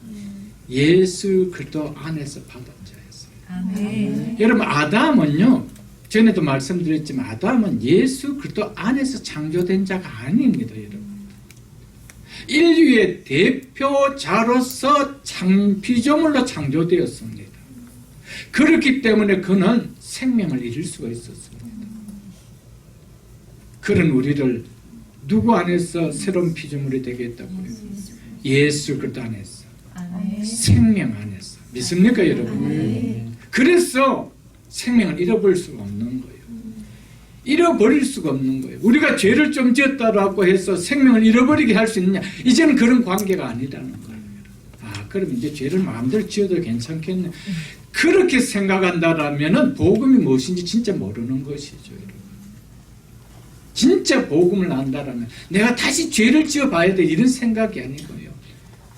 Speaker 1: 예수 그리스도 안에서 받은 자였어요.
Speaker 2: 아멘.
Speaker 1: 여러분, 아담은요, 전에도 말씀드렸지만 아담은 예수 그리스도 안에서 창조된 자가 아닙니다. 여러분, 인류의 대표자로서 피조물로 창조되었습니다. 그렇기 때문에 그는 생명을 잃을 수가 있었습니다. 그런 우리를 누구 안에서 새로운 피조물이 되게 했다고요? 예수 그리스도 안에서,
Speaker 2: 아멘.
Speaker 1: 생명 안에서. 믿습니까, 여러분? 그래서 생명을 잃어버릴 수가 없는 거예요. 잃어버릴 수가 없는 거예요. 우리가 죄를 좀 지었다라고 해서 생명을 잃어버리게 할 수 있느냐? 이제는 그런 관계가 아니라는 거예요. 아, 그럼 이제 죄를 마음대로 지어도 괜찮겠네. 그렇게 생각한다라면은 복음이 무엇인지 진짜 모르는 것이죠, 여러분. 진짜 복음을 안다라면 내가 다시 죄를 지어봐야 돼, 이런 생각이 아니고요.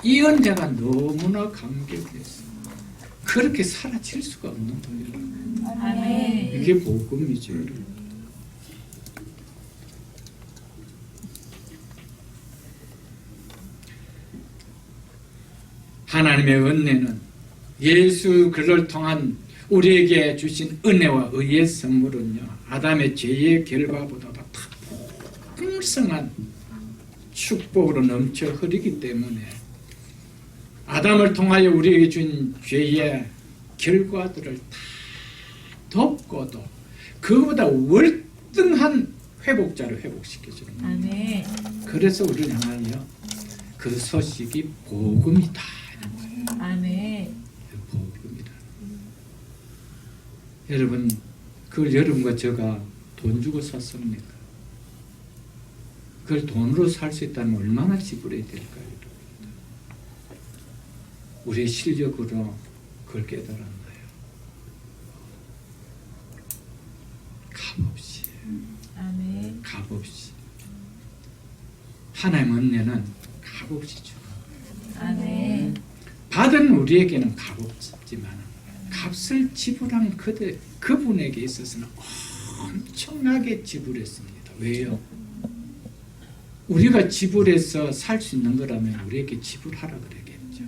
Speaker 1: 이 은혜가 너무나 감격해서 그렇게 사라질 수가 없는 거예요.
Speaker 2: 아멘.
Speaker 1: 이게 복음이죠, 여러분. 하나님의 은혜는 예수 그를 통한 우리에게 주신 은혜와 의의 선물은요, 아담의 죄의 결과보다도 더 풍성한 축복으로 넘쳐 흐르기 때문에 아담을 통하여 우리에게 준 죄의 결과들을 다 덮고도 그보다 월등한 회복자로 회복시켜주는 거예요.
Speaker 2: 아멘.
Speaker 1: 그래서 우리를 향하여 그 소식이 복음이다 하는 거예요.
Speaker 2: 아멘.
Speaker 1: 복음이다. 여러분, 그걸 여러분과 제가 돈 주고 샀습니까? 그걸 돈으로 살 수 있다면 얼마나 지불해야 될까요? 우리의 실력으로 그걸 깨달았나요? 값없이.
Speaker 2: 아멘.
Speaker 1: 값없이. 하나님의 은혜는 값없이 주는 거예요.
Speaker 2: 아멘.
Speaker 1: 받은 우리에게는 값없지만 값을 지불한 그분에게 있어서는 엄청나게 지불했습니다. 왜요? 우리가 지불해서 살 수 있는 거라면 우리에게 지불하라 그러겠죠.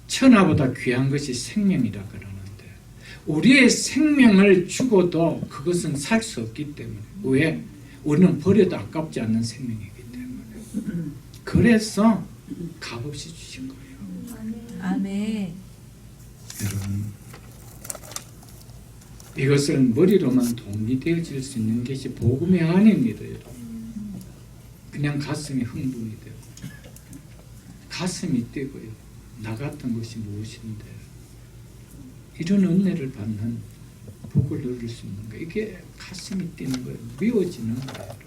Speaker 1: 천하보다 귀한 것이 생명이라 그러는데 우리의 생명을 주고도 그것은 살 수 없기 때문에, 왜? 우리는 버려도 아깝지 않는 생명이기 때문에. 그래서 값없이 주신 거예요.
Speaker 2: 아멘.
Speaker 1: 여러분, 이것을 머리로만 동의되어질 수 있는 것이 복음이 아닙니다. 여러분. 그냥 가슴이 흥분이 되고 가슴이 뛰고요. 나 같은 것이 무엇인데 이런 은혜를 받는 복을 누릴 수 있는 거예요. 이게 가슴이 뛰는 거예요. 미워지는 거예요.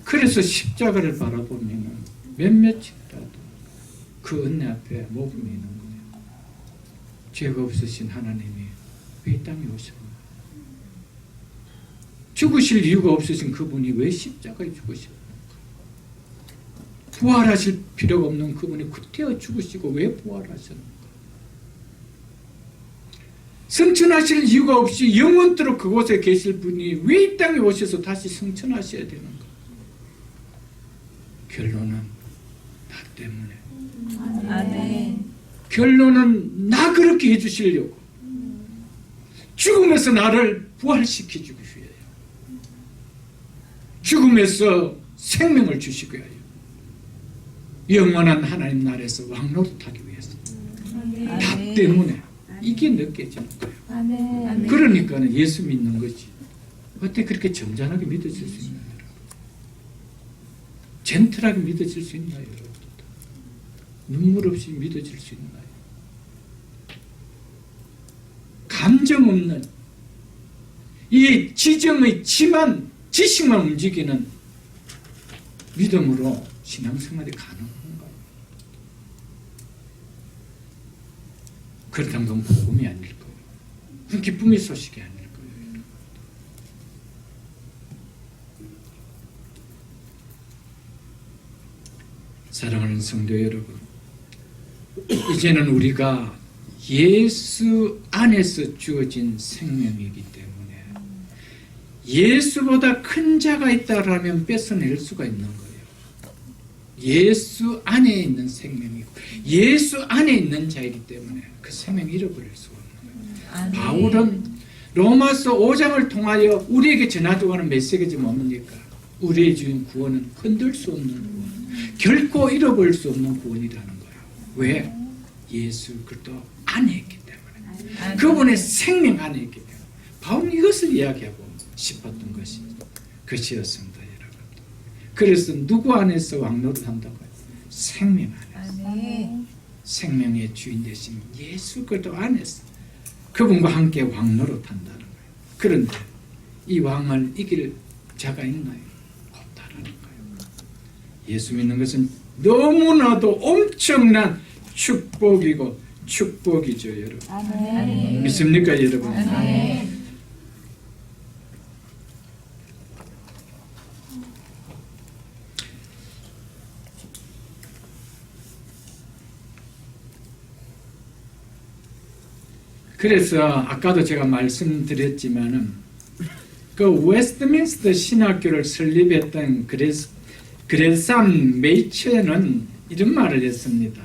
Speaker 1: 그래서 십자가를 바라보면 몇몇이라도 그 은혜 앞에 모금이 있는 거예요. 죄가 없으신 하나님이 왜 이 땅에 오셨나? 죽으실 이유가 없으신 그분이 왜 십자가에 죽으셨는가? 부활하실 필요가 없는 그분이 그때야 죽으시고 왜 부활하셨는가? 성천하실 이유가 없이 영원토록 그곳에 계실 분이 왜 이 땅에 오셔서 다시 성천하셔야 되는가? 결론은 나 때문에.
Speaker 2: 아멘.
Speaker 1: 결론은 나 그렇게 해주시려고 죽음에서 나를 부활시켜주기 위하여, 죽음에서 생명을 주시기 위하여, 영원한 하나님 나라에서 왕노릇하기 위해서. 나 때문에 이게 느껴지는 거예요.
Speaker 2: 아멘.
Speaker 1: 그러니까 예수 믿는 거지. 어떻게 그렇게 점잖하게 믿어질 수 있나요? 젠틀하게 믿어질 수 있나요? 여러분? 눈물 없이 믿어질 수 있나요? 감정 없는 이 지정의 지식만 움직이는 믿음으로 신앙생활이 가능한가? 그렇다면 그건 복음이 아닐 거예요. 그건 기쁨의 소식이 아닐 거예요. 사랑하는 성도 여러분, 이제는 우리가 예수 안에서 주어진 생명이기 때문에 예수보다 큰 자가 있다라면 뺏어낼 수가 있는 거예요. 예수 안에 있는 생명이고 예수 안에 있는 자이기 때문에 그 생명 잃어버릴 수가 없는 거예요. 바울은 로마서 5장을 통하여 우리에게 전하고 하는 메시지가 뭡니까? 우리의 주인 구원은 흔들 수 없는 구원, 결코 잃어버릴 수 없는 구원이라는 거예요. 왜? 예수 그리스도 안에 있기 때문에, 그분의 생명 안에 있기 때문에. 바울은 이것을 이야기하고 싶었던 것이었습니다, 여러분. 그래서 누구 안에서 왕노릇 한다고요? 생명 안에서. 생명의 주인 되신 예수 그리스도 안에서 그분과 함께 왕노릇 한다는 거예요. 그런데 이 왕을 이길 자가 있나요? 없다라는 거예요. 예수 믿는 것은 너무나도 엄청난 축복이고 축복이죠, 여러분.
Speaker 2: 아멘.
Speaker 1: 믿습니까, 여러분?
Speaker 2: 아멘.
Speaker 1: 그래서 아까도 제가 말씀드렸지만은 그 웨스트민스터 신학교를 설립했던 그레삼 메이처는 이런 말을 했습니다.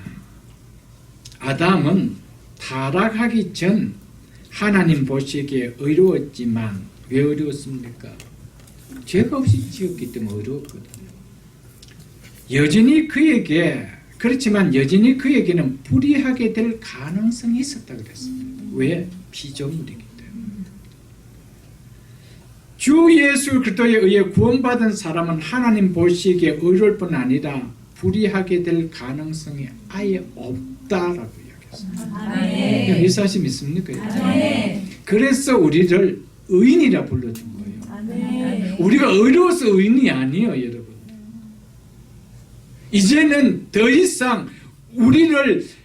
Speaker 1: 아담은 타락하기 전 하나님 보시기에 의로웠지만 왜 의로웠습니까? 죄가 없이 지었기 때문에 의로웠거든요. 그렇지만 여전히 그에게는 불의하게 될 가능성이 있었다 그랬습니다. 왜? 피조물이기 때문에. 주 예수 그리스도에 의해 구원받은 사람은 하나님 보시기에 의로울 뿐 아니라 불의하게 될 가능성이 아예 없다라고 이야기했습니다. 이 사실 믿습니까? 그래서 우리를 의인이라 불러준 거예요. 우리가 의로워서 의인이 아니에요, 여러분. 이제는 더 이상 우리를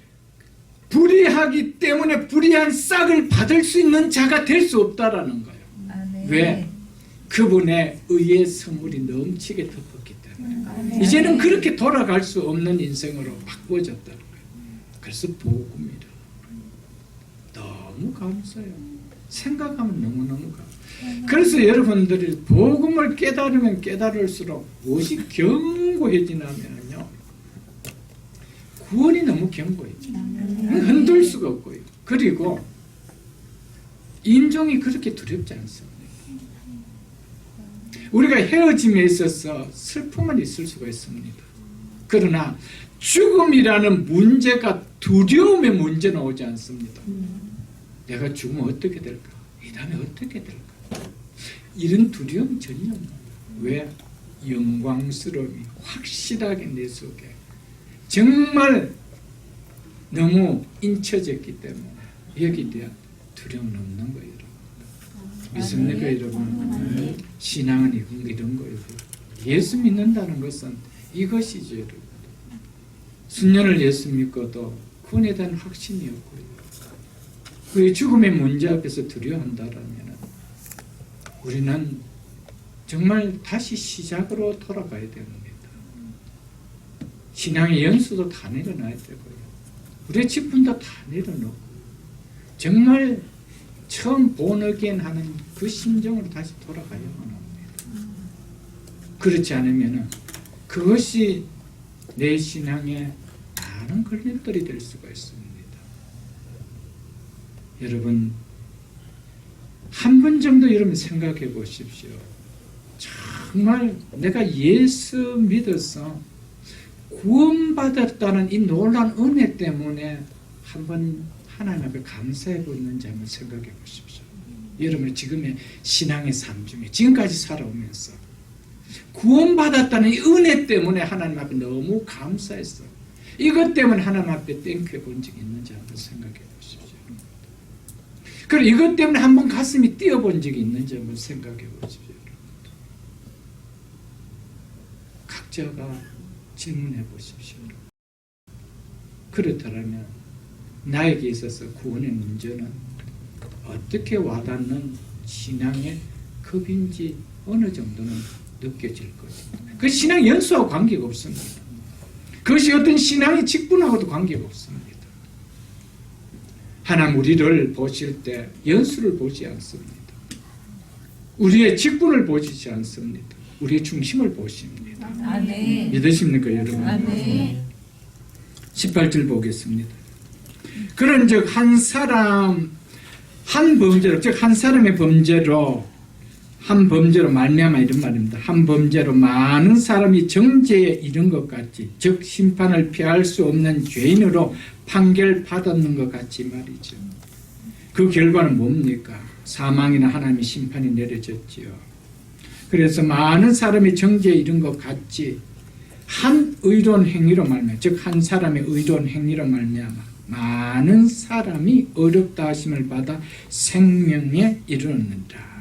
Speaker 1: 불의하기 때문에 불의한 싹을 받을 수 있는 자가 될 수 없다라는 거예요. 왜? 그분의 의의 선물이 넘치게 덮었기 때문에. 이제는 그렇게 돌아갈 수 없는 인생으로 바꿔졌다는 거예요. 그래서 복음이다. 너무 감사해요. 생각하면 너무너무 감사해요. 그래서 여러분들이 복음을 깨달으면 깨달을수록 무엇이 견고해지냐면요, 구원이 너무 견고해져. 흔들 수가 없고요. 그리고 인종이 그렇게 두렵지 않습니다. 우리가 헤어짐에 있어서 슬픔은 있을 수가 있습니다. 그러나 죽음이라는 문제가 두려움의 문제는 오지 않습니다. 내가 죽으면 어떻게 될까? 이 다음에 어떻게 될까? 이런 두려움 전혀 없는 거예요. 왜? 영광스러움이 확실하게 내 속에 정말 너무 인쳐졌기 때문에 여기에 대한 두려움은 없는 거예요, 여러분. 믿습니까, 여러분? 신앙은 이런 거예요. 예수 믿는다는 것은 이것이죠, 여러분. 수년을 예수 믿고도 구원에 대한 확신이 없고요. 그 죽음의 문제 앞에서 두려워한다라면 우리는 정말 다시 시작으로 돌아가야 됩니다. 신앙의 연수도 다 내려놔야 되고요. 우리의 직분도 다 내려놓고 정말 처음 본어겐 하는 그 심정으로 다시 돌아가야만 합니다. 그렇지 않으면 그것이 내 신앙에 많은 걸림돌이 될 수가 있습니다. 여러분, 한 번 정도 여러분 생각해 보십시오. 정말 내가 예수 믿어서 구원받았다는 이 놀라운 은혜 때문에 한번 하나님 앞에 감사해 보는지 한번 생각해 보십시오. 여러분 지금의 신앙의 삶 중에 지금까지 살아오면서 구원받았다는 이 은혜 때문에 하나님 앞에 너무 감사했어. 이것 때문에 하나님 앞에 땡겨 본 적이 있는지 한번 생각해 보십시오. 그럼 이것 때문에 한번 가슴이 뛰어본 적이 있는지 한번 생각해 보십시오. 각자가 질문해 보십시오. 그렇다면 나에게 있어서 구원의 문제는 어떻게 와닿는 신앙의 급인지 어느 정도는 느껴질 것입니다. 그 신앙 연수하고 관계가 없습니다. 그것이 어떤 신앙의 직분하고도 관계가 없습니다. 하나님 우리를 보실 때 연수를 보지 않습니다. 우리의 직분을 보시지 않습니다. 우리의 중심을 보십니다.
Speaker 2: 아멘.
Speaker 1: 믿으십니까 여러분?
Speaker 2: 아멘.
Speaker 1: 18절 보겠습니다. 그런즉 한 사람 한 범죄로, 즉 한 사람의 범죄로, 한 범죄로 말미암아 이런 말입니다. 한 범죄로 많은 사람이 정죄에 이른 것 같이, 즉 심판을 피할 수 없는 죄인으로 판결받았는 것 같이 말이죠. 그 결과는 뭡니까? 사망이나 하나님의 심판이 내려졌지요. 그래서 많은 사람이 정죄에 이른 것 같이 한 의로운 행위로 말미암아, 즉 한 사람의 의로운 행위로 말미암아 많은 사람이 어렵다 하심을 받아 생명에 이르렀느니라.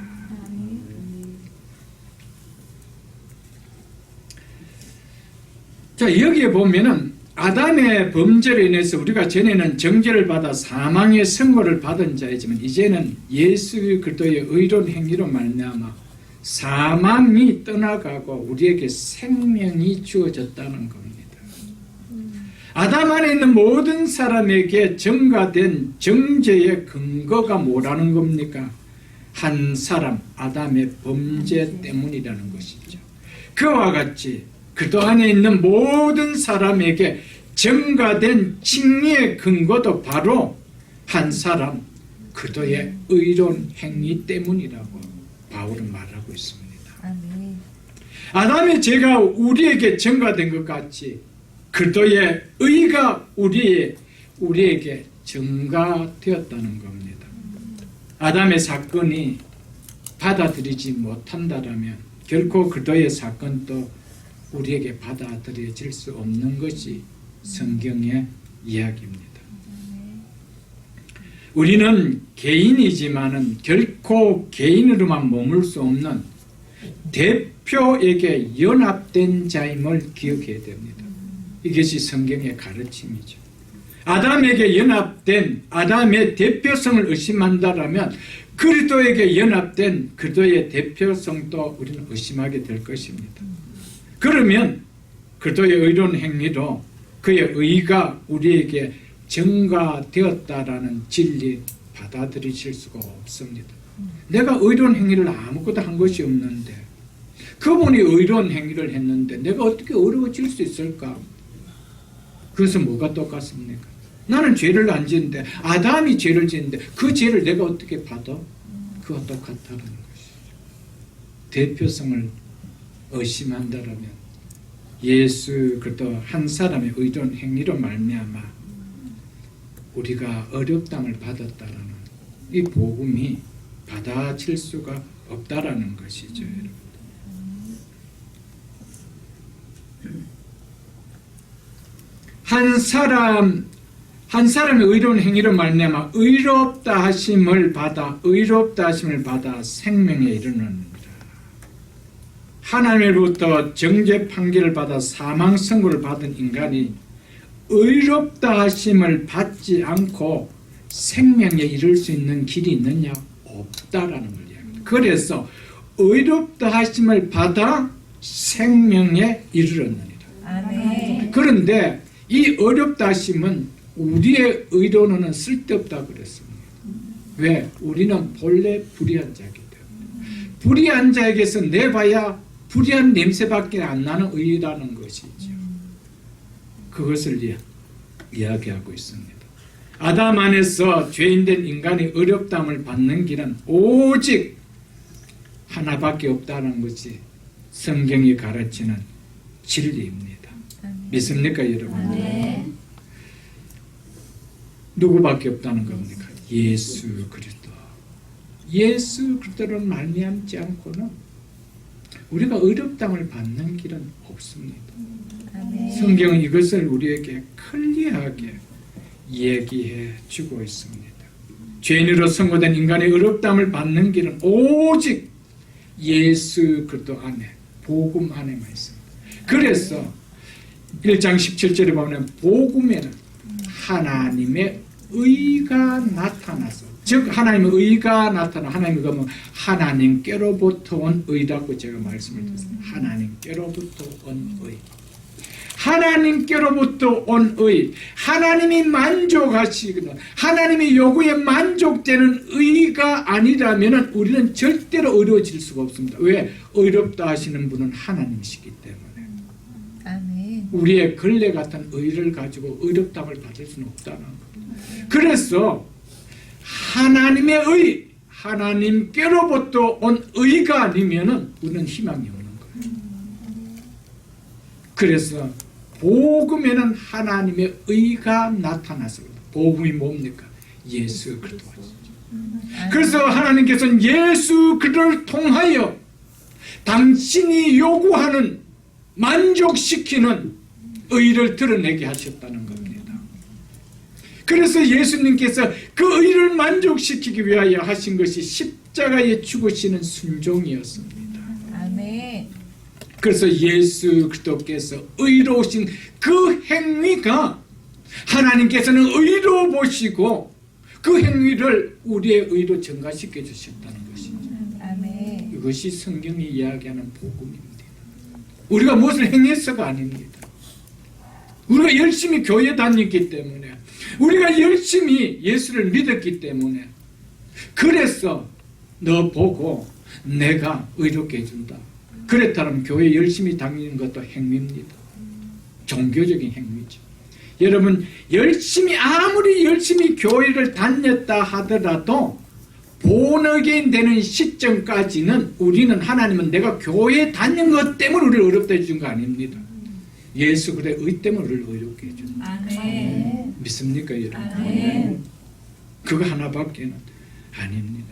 Speaker 1: 자, 여기에 보면은 아담의 범죄로 인해서 우리가 전에는 정죄를 받아 사망의 선고를 받은 자이지만 이제는 예수 그리스도의 의로운 행위로 말미암아 사망이 떠나가고 우리에게 생명이 주어졌다는 겁니다. 아담 안에 있는 모든 사람에게 전가된 정죄의 근거가 뭐라는 겁니까? 한 사람 아담의 범죄 때문이라는 것이죠. 그와 같이 그리스도 안에 있는 모든 사람에게 전가된 칭의의 근거도 바로 한 사람 그리스도의 의로운 행위 때문이라고 바울은 말하고 있습니다.
Speaker 2: 아멘.
Speaker 1: 아담의 죄가 우리에게 전가된 것 같이 그리스도의 의가 우리에게 전가되었다는 겁니다. 아담의 사건이 받아들이지 못한다면 결코 그리스도의 사건도 우리에게 받아들여질 수 없는 것이 성경의 이야기입니다. 우리는 개인이지만은 결코 개인으로만 머물 수 없는 대표에게 연합된 자임을 기억해야 됩니다. 이것이 성경의 가르침이죠. 아담에게 연합된 아담의 대표성을 의심한다라면 그리스도에게 연합된 그리스도의 대표성도 우리는 의심하게 될 것입니다. 그러면 그리스도의 의로운 행위로 그의 의가 우리에게 전가되었다라는 진리 받아들이실 수가 없습니다. 내가 의로운 행위를 아무것도 한 것이 없는데 그분이 의로운 행위를 했는데 내가 어떻게 어려워질 수 있을까? 그것은 뭐가 똑같습니까? 나는 죄를 안 지는데 아담이 죄를 지는데 그 죄를 내가 어떻게 받아? 그와 똑같다는 것이죠. 대표성을 의심한다라면 예수 그리스도 한 사람의 의로운 행위로 말미암아 우리가 어렵담을 받았다라는 이 복음이 받아칠 수가 없다라는 것이죠. 여러분. 한 사람의 의로운 행위로 말미암아 의롭다 하심을 받아 생명에 이르느니라. 하나님으로부터 정죄 판결을 받아 사망 선고를 받은 인간이 의롭다 하심을 받지 않고 생명에 이를 수 있는 길이 있느냐? 없다라는 걸 이야기합니다. 그래서 의롭다 하심을 받아 생명에 이르렀느니라.
Speaker 2: 아멘.
Speaker 1: 그런데 이 어렵다 하심은 우리의 의로는 쓸데없다고 그랬습니다. 왜? 우리는 본래 불의한 자이기 때문에. 불의한 자에게서 내봐야 불의한 냄새밖에 안 나는 의라는 것이죠. 그것을 이야기하고 있습니다. 아담 안에서 죄인된 인간이 어렵담을 받는 길은 오직 하나밖에 없다는 것이 성경이 가르치는 진리입니다. 믿습니까 여러분?
Speaker 2: 네.
Speaker 1: 누구밖에 없다는 겁니까? 예수 그리스도. 예수 그리스도를 말미암지 않고는 우리가 의롭담을 받는 길은 없습니다.
Speaker 2: 아멘.
Speaker 1: 성경은 이것을 우리에게 클리어하게 얘기해 주고 있습니다. 죄인으로 선고된 인간의 의롭다함을 받는 길은 오직 예수 그리스도 안에, 복음 안에만 있습니다. 그래서 1장 17절에 보면 복음에는 하나님의 의가 나타나서, 즉 하나님의 의가 나타나, 하나님의 의가 하나님께로부터 온 의라고 제가 말씀을 드렸습니다. 하나님께로부터 온 의, 하나님께로부터 온 의, 하나님이 만족하시거나 하나님의 요구에 만족되는 의가 아니라면 우리는 절대로 의로워질 수가 없습니다. 왜? 의롭다 하시는 분은 하나님이시기 때문에.
Speaker 2: 아멘.
Speaker 1: 우리의 걸레 같은 의를 가지고 의롭다함을 받을 수는 없다는 겁니다. 그래서 하나님의 의, 하나님께로부터 온 의가 아니면 우리는 희망이 없는 거예요. 그래서 복음에는 하나님의 의가 나타났습니다. 복음이 뭡니까? 예수 그리스도죠. 그래서 하나님께서는 예수 그리스도를 통하여 당신이 요구하는, 만족시키는 의를 드러내게 하셨다는 겁니다. 그래서 예수님께서 그 의를 만족시키기 위하여 하신 것이 십자가에 죽으시는 순종이었습니다.
Speaker 2: 아멘.
Speaker 1: 그래서 예수 그리스도께서 의로우신 그 행위가 하나님께서는 의로 보시고 그 행위를 우리의 의로 증가시켜 주셨다는 것이죠.
Speaker 2: 아멘.
Speaker 1: 이것이 성경이 이야기하는 복음입니다. 우리가 무엇을 행해서가 아닙니다. 우리가 열심히 교회 다녔기 때문에, 우리가 열심히 예수를 믿었기 때문에, 그래서 너 보고 내가 의롭게 해준다. 그랬다면 교회 열심히 다니는 것도 행위입니다. 종교적인 행위죠. 여러분, 아무리 열심히 교회를 다녔다 하더라도 본어게인 되는 시점까지는 우리는, 하나님은 내가 교회에 다닌 것 때문에 우리를 어렵게 해준 거 아닙니다. 예수 그리스도의 의 때문에 우리를 어렵게 해준 거.
Speaker 2: 아멘.
Speaker 1: 믿습니까 여러분?
Speaker 2: 아멘.
Speaker 1: 그거 하나밖에는 아닙니다.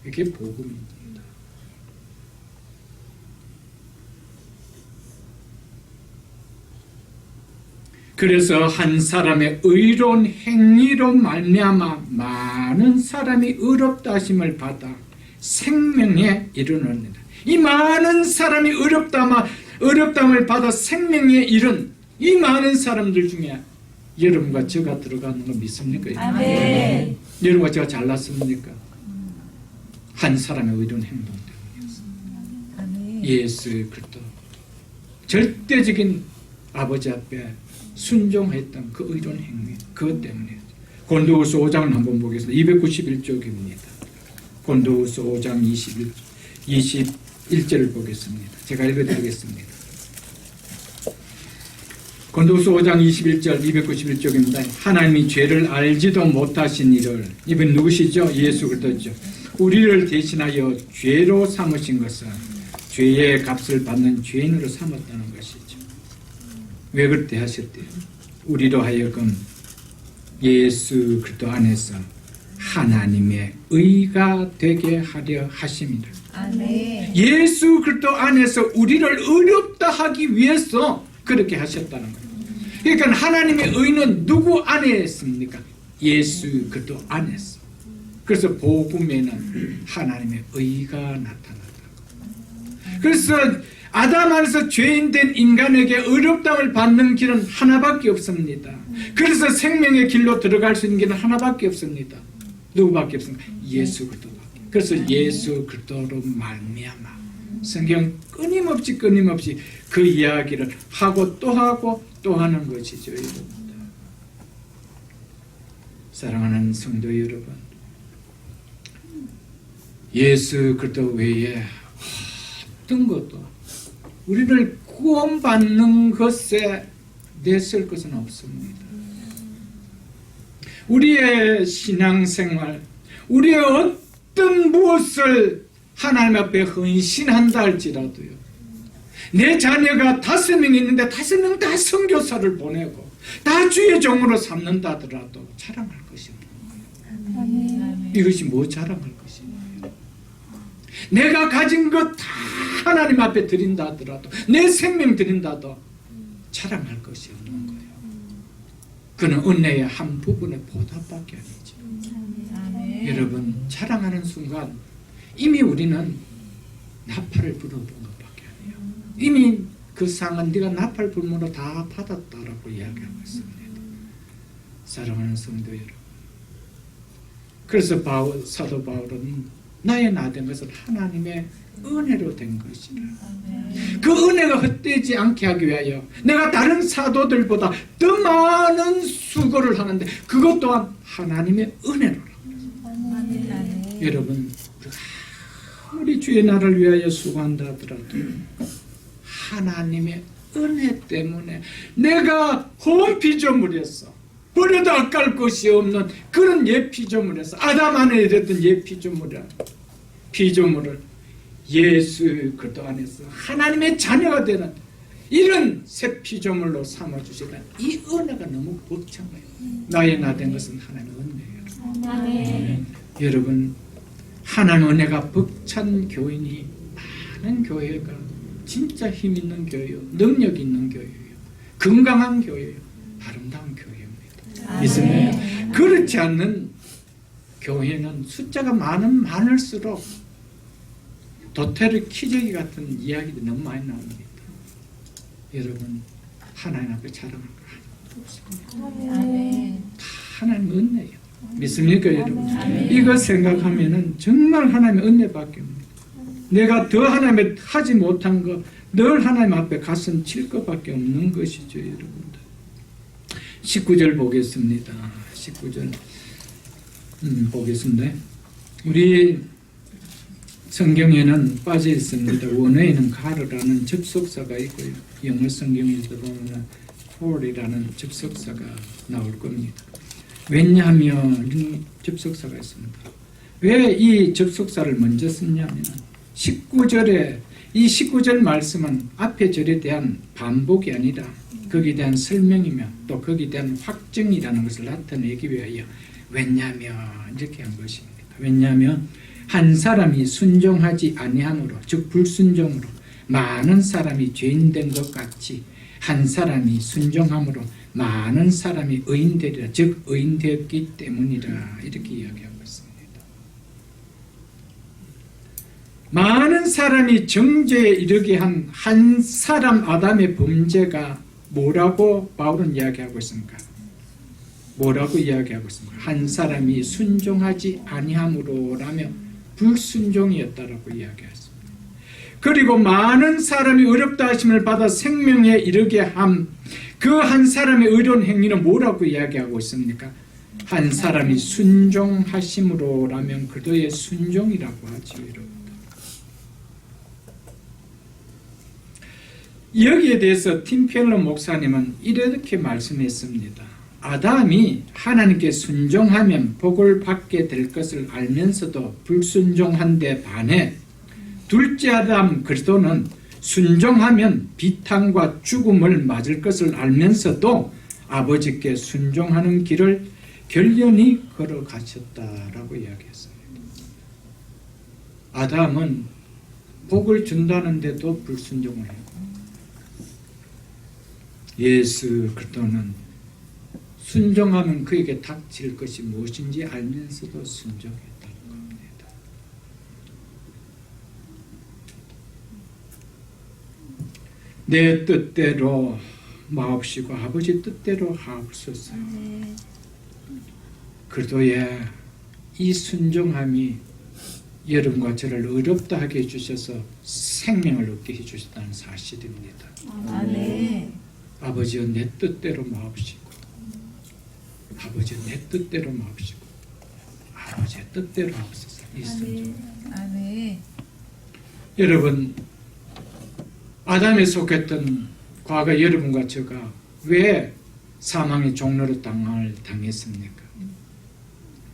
Speaker 1: 이게 복음입니다. 그래서 한 사람의 의로운 행위로 말미암아 많은 사람이 의롭다 하심을 받아 생명에 이르느니라. 이 많은 사람이 의롭다함을 받아 생명에 이른 이 많은 사람들 중에 여러분과 제가 들어가는 거 믿습니까?
Speaker 2: 아멘.
Speaker 1: 여러분과 제가 잘났습니까? 한 사람의 의로운 행동 때문이었습니다.
Speaker 2: 아멘.
Speaker 1: 예수 그리스도 절대적인 아버지 앞에 순종했던 그 의로운 행위, 그것 때문에. 고린도후서 5장을 한번 보겠습니다. 291쪽입니다. 고린도후서 5장 21절을 보겠습니다. 제가 읽어드리겠습니다. 고린도후서 5장 21절 291쪽입니다. 하나님이 죄를 알지도 못하신 이를, 이분 누구시죠? 예수 그리스도죠. 우리를 대신하여 죄로 삼으신 것은 죄의 값을 받는 죄인으로 삼았다는 것이죠. 왜 그렇게 하셨대요? 우리로 하여금 예수 그리스도 안에서 하나님의 의가 되게 하려 하심이라.
Speaker 2: 아멘.
Speaker 1: 예수 그리스도 안에서 우리를 의롭다 하기 위해서 그렇게 하셨다는 거예요. 그러니까 하나님의 의는 누구 안에 있습니까? 예수 그리스도 안에서. 그래서 복음에는 하나님의 의가 나타났다. 그래서 아담 안에서 죄인된 인간에게 의롭다함을 받는 길은 하나밖에 없습니다. 그래서 생명의 길로 들어갈 수 있는 길은 하나밖에 없습니다. 누구밖에 없습니까? 예수 그리스도밖에. 그래서 예수 그리스도로 말미암아 성경 끊임없이 그 이야기를 하고 또 하는 것이죠. 여러분. 사랑하는 성도 여러분, 예수 그리스도 외에 어떤 것도 우리를 구원받는 것에 내쓸 것은 없습니다. 우리의 신앙생활, 우리의 어떤 무엇을 하나님 앞에 헌신한다 할지라도요, 내 자녀가 5명 있는데 5명 다 선교사를 보내고 다 주의 종으로 삼는다 하더라도 자랑할 것이 없는 거예요. 이것이 뭐 자랑할 것이에요? 내가 가진 것 다 하나님 앞에 드린다 하더라도, 내 생명 드린다도 자랑할 것이 없는 거예요. 그는 은혜의 한 부분의 보답밖에 아니죠. 여러분 자랑하는 순간 이미 우리는 나팔을 불어본 것밖에 아니에요. 이미 그 상은 네가 나팔 불므로 다 받았다라고 이야기하고 있습니다. 사랑하는 성도 여러분, 그래서 사도 바울은 나의 나 된 것은 하나님의 은혜로 된 것이라. 그 은혜가 헛되지 않게 하기 위하여 내가 다른 사도들보다 더 많은 수고를 하는데 그것 또한 하나님의 은혜로. 여러분, 아무리 주의 나라를 위하여 수고한다 하더라도 하나님의 은혜 때문에 내가 혼 피조물이었어. 버려도 아까울 것이 없는 그런 옛 피조물에서 아담 안에 있었던 옛 피조물을 예수 그리스도 안에서 하나님의 자녀가 되는 이런 새 피조물로 삼아주시다는 이 은혜가 너무 벅찬 거예요. 나의 나 된 것은 하나님의 은혜예요. 여러분, 하나님의 은혜가 벅찬 교인이 많은 교회가 진짜 힘 있는 교회요, 능력 있는 교회예요, 건강한 교회예요, 아름다운 교회입니다. 믿으세요? 그렇지 않는 교회는 숫자가 많을수록 도태르 키재기 같은 이야기들이 너무 많이 나옵니다. 여러분, 하나님 앞에 자랑할 거 하나도 없습니다. 다 하나님 은혜예요. 믿습니까, 여러분? 이거 생각하면은 정말 하나님의 은혜밖에 없습니다. 내가 더 하나님에 하지 못한 거 늘 하나님 앞에 가슴 칠 것밖에 없는 것이죠, 여러분들. 19절 보겠습니다. 19절 보겠습니다. 우리 성경에는 빠져 있습니다. 원어에는 가르라는 접속사가 있고요. 영어 성경에서 보면 폴이라는 접속사가 나올 겁니다. 왜냐하면 접속사가 있습니다. 왜 이 접속사를 먼저 썼냐면 19절에 이 19절 말씀은 앞의 절에 대한 반복이 아니라 거기에 대한 설명이며 또 거기에 대한 확증이라는 것을 나타내기 위하여 왜냐하면 이렇게 한 것입니다. 왜냐하면 한 사람이 순종하지 아니함으로 즉 불순종으로 많은 사람이 죄인된 것 같이 한 사람이 순종함으로 많은 사람이 의인되리라 즉 의인되었기 때문이라 이렇게 이야기하고 있습니다. 많은 사람이 정죄에 이르게 한 한 사람 아담의 범죄가 뭐라고 바울은 이야기하고 있습니까? 뭐라고 이야기하고 있습니까? 한 사람이 순종하지 아니함으로라며 불순종이었다라고 이야기했습니다. 그리고 많은 사람이 의롭다 하심을 받아 생명에 이르게 함 그 한 사람의 의로운 행위는 뭐라고 이야기하고 있습니까? 한 사람이 순종하심으로라면 그도의 순종이라고 하죠. 여기에 대해서 팀 켈러 목사님은 이렇게 말씀했습니다. 아담이 하나님께 순종하면 복을 받게 될 것을 알면서도 불순종한 데 반해 둘째 아담 그리스도는 순종하면 비탄과 죽음을 맞을 것을 알면서도 아버지께 순종하는 길을 결연히 걸어가셨다라고 이야기했습니다. 아담은 복을 준다는데도 불순종을 했고 예수 그리스도는 순종하면 그에게 닥칠 것이 무엇인지 알면서도 순종했다는 겁니다. 내 뜻대로 마옵시고 아버지 뜻대로 하옵소서. 그리스도의 이 순종함이 여러분과 저를 의롭다 하게 해주셔서 생명을 얻게 해주셨다는 사실입니다. 아버지여 내 뜻대로 마옵시고 아버지여 내 뜻대로 마옵시고 아버지의 뜻대로 하옵소서. 이 순종. 여러분, 아담에 속했던 과거 여러분과 제가 왜 사망의 종로로 당했습니까?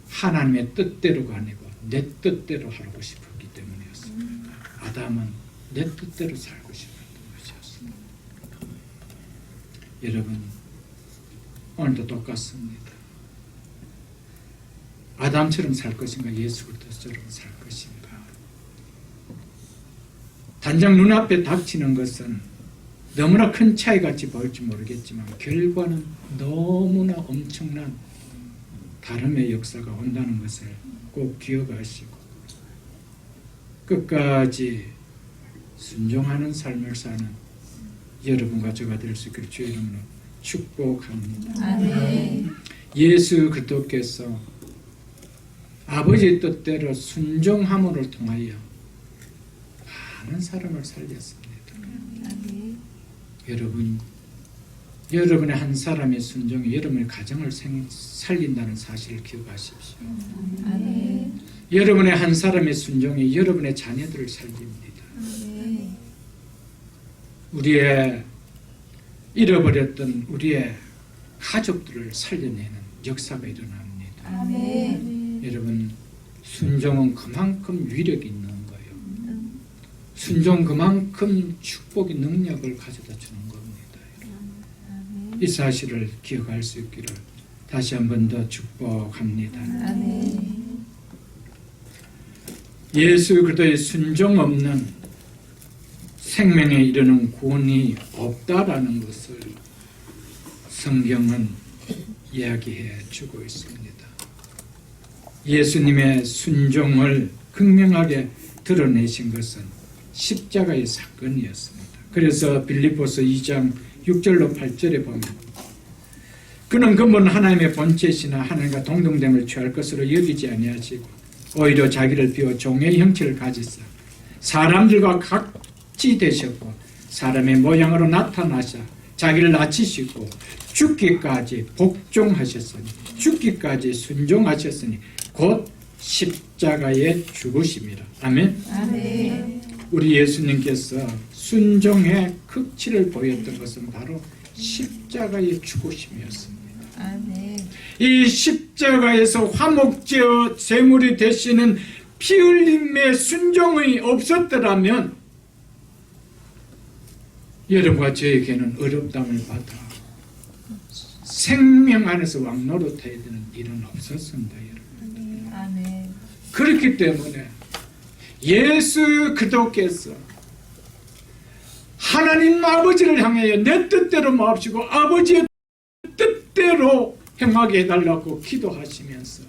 Speaker 1: 하나님의 뜻대로가 아니고 내 뜻대로 하고 싶었기 때문이었습니다. 아담은 내 뜻대로 살고 싶었던 것이었습니다. 여러분, 오늘도 똑같습니다. 아담처럼 살 것인가 예수 그리스도처럼 살 것인가. 단장 눈앞에 닥치는 것은 너무나 큰 차이 같이 보일지 모르겠지만 결과는 너무나 엄청난 다름의 역사가 온다는 것을 꼭 기억하시고 끝까지 순종하는 삶을 사는 여러분과 저가 될 수 있기를 주의 이름으로 축복합니다.
Speaker 2: 아멘.
Speaker 1: 예수 그리스도께서 아버지의 뜻대로 순종함을 통하여 많은 사람을 살렸습니다.
Speaker 2: 아멘.
Speaker 1: 여러분의 한 사람의 순종이 여러분의 가정을 살린다는 사실을 기억하십시오.
Speaker 2: 아멘.
Speaker 1: 여러분의 한 사람의 순종이 여러분의 자녀들을 살립니다.
Speaker 2: 아멘.
Speaker 1: 우리의 잃어버렸던 우리의 가족들을 살려내는 역사가 일어납니다.
Speaker 2: 아멘.
Speaker 1: 여러분, 순종은 그만큼 위력이 있는 거예요. 순종 그만큼 축복의 능력을 가져다 주는 겁니다. 이 사실을 기억할 수 있기를 다시 한 번 더 축복합니다.
Speaker 2: 아멘.
Speaker 1: 예수 그리스도의 순종 없는 생명에 이르는 구원이 없다라는 것을 성경은 이야기해 주고 있습니다. 예수님의 순종을 극명하게 드러내신 것은 십자가의 사건이었습니다. 그래서 빌립보서 2장 6절로 8절에 보면 그는 근본 하나님의 본체시나 하나님과 동등됨을 취할 것으로 여기지 아니하시고 오히려 자기를 비워 종의 형체를 가지사 사람들과 같이 되셨고 사람의 모양으로 나타나사 자기를 낮추시고 죽기까지 복종하셨으니 죽기까지 순종하셨으니 곧 십자가에 죽으심이라. 아멘.
Speaker 2: 아멘.
Speaker 1: 우리 예수님께서 순종의 극치를 보였던 것은 바로 십자가의 죽으심이었습니다.
Speaker 2: 아멘.
Speaker 1: 이 십자가에서 화목제어 제물이 되시는 피 흘림의 순종이 없었더라면 여러분과 저에게는 어렵담을 받아 생명 안에서 왕노릇해야 되는 일은 없었습니다. 여러분.
Speaker 2: 아멘.
Speaker 1: 그렇기 때문에 예수 그리스도께서 하나님 아버지를 향하여 내 뜻대로 마옵시고 아버지의 뜻대로 행하게 해달라고 기도하시면서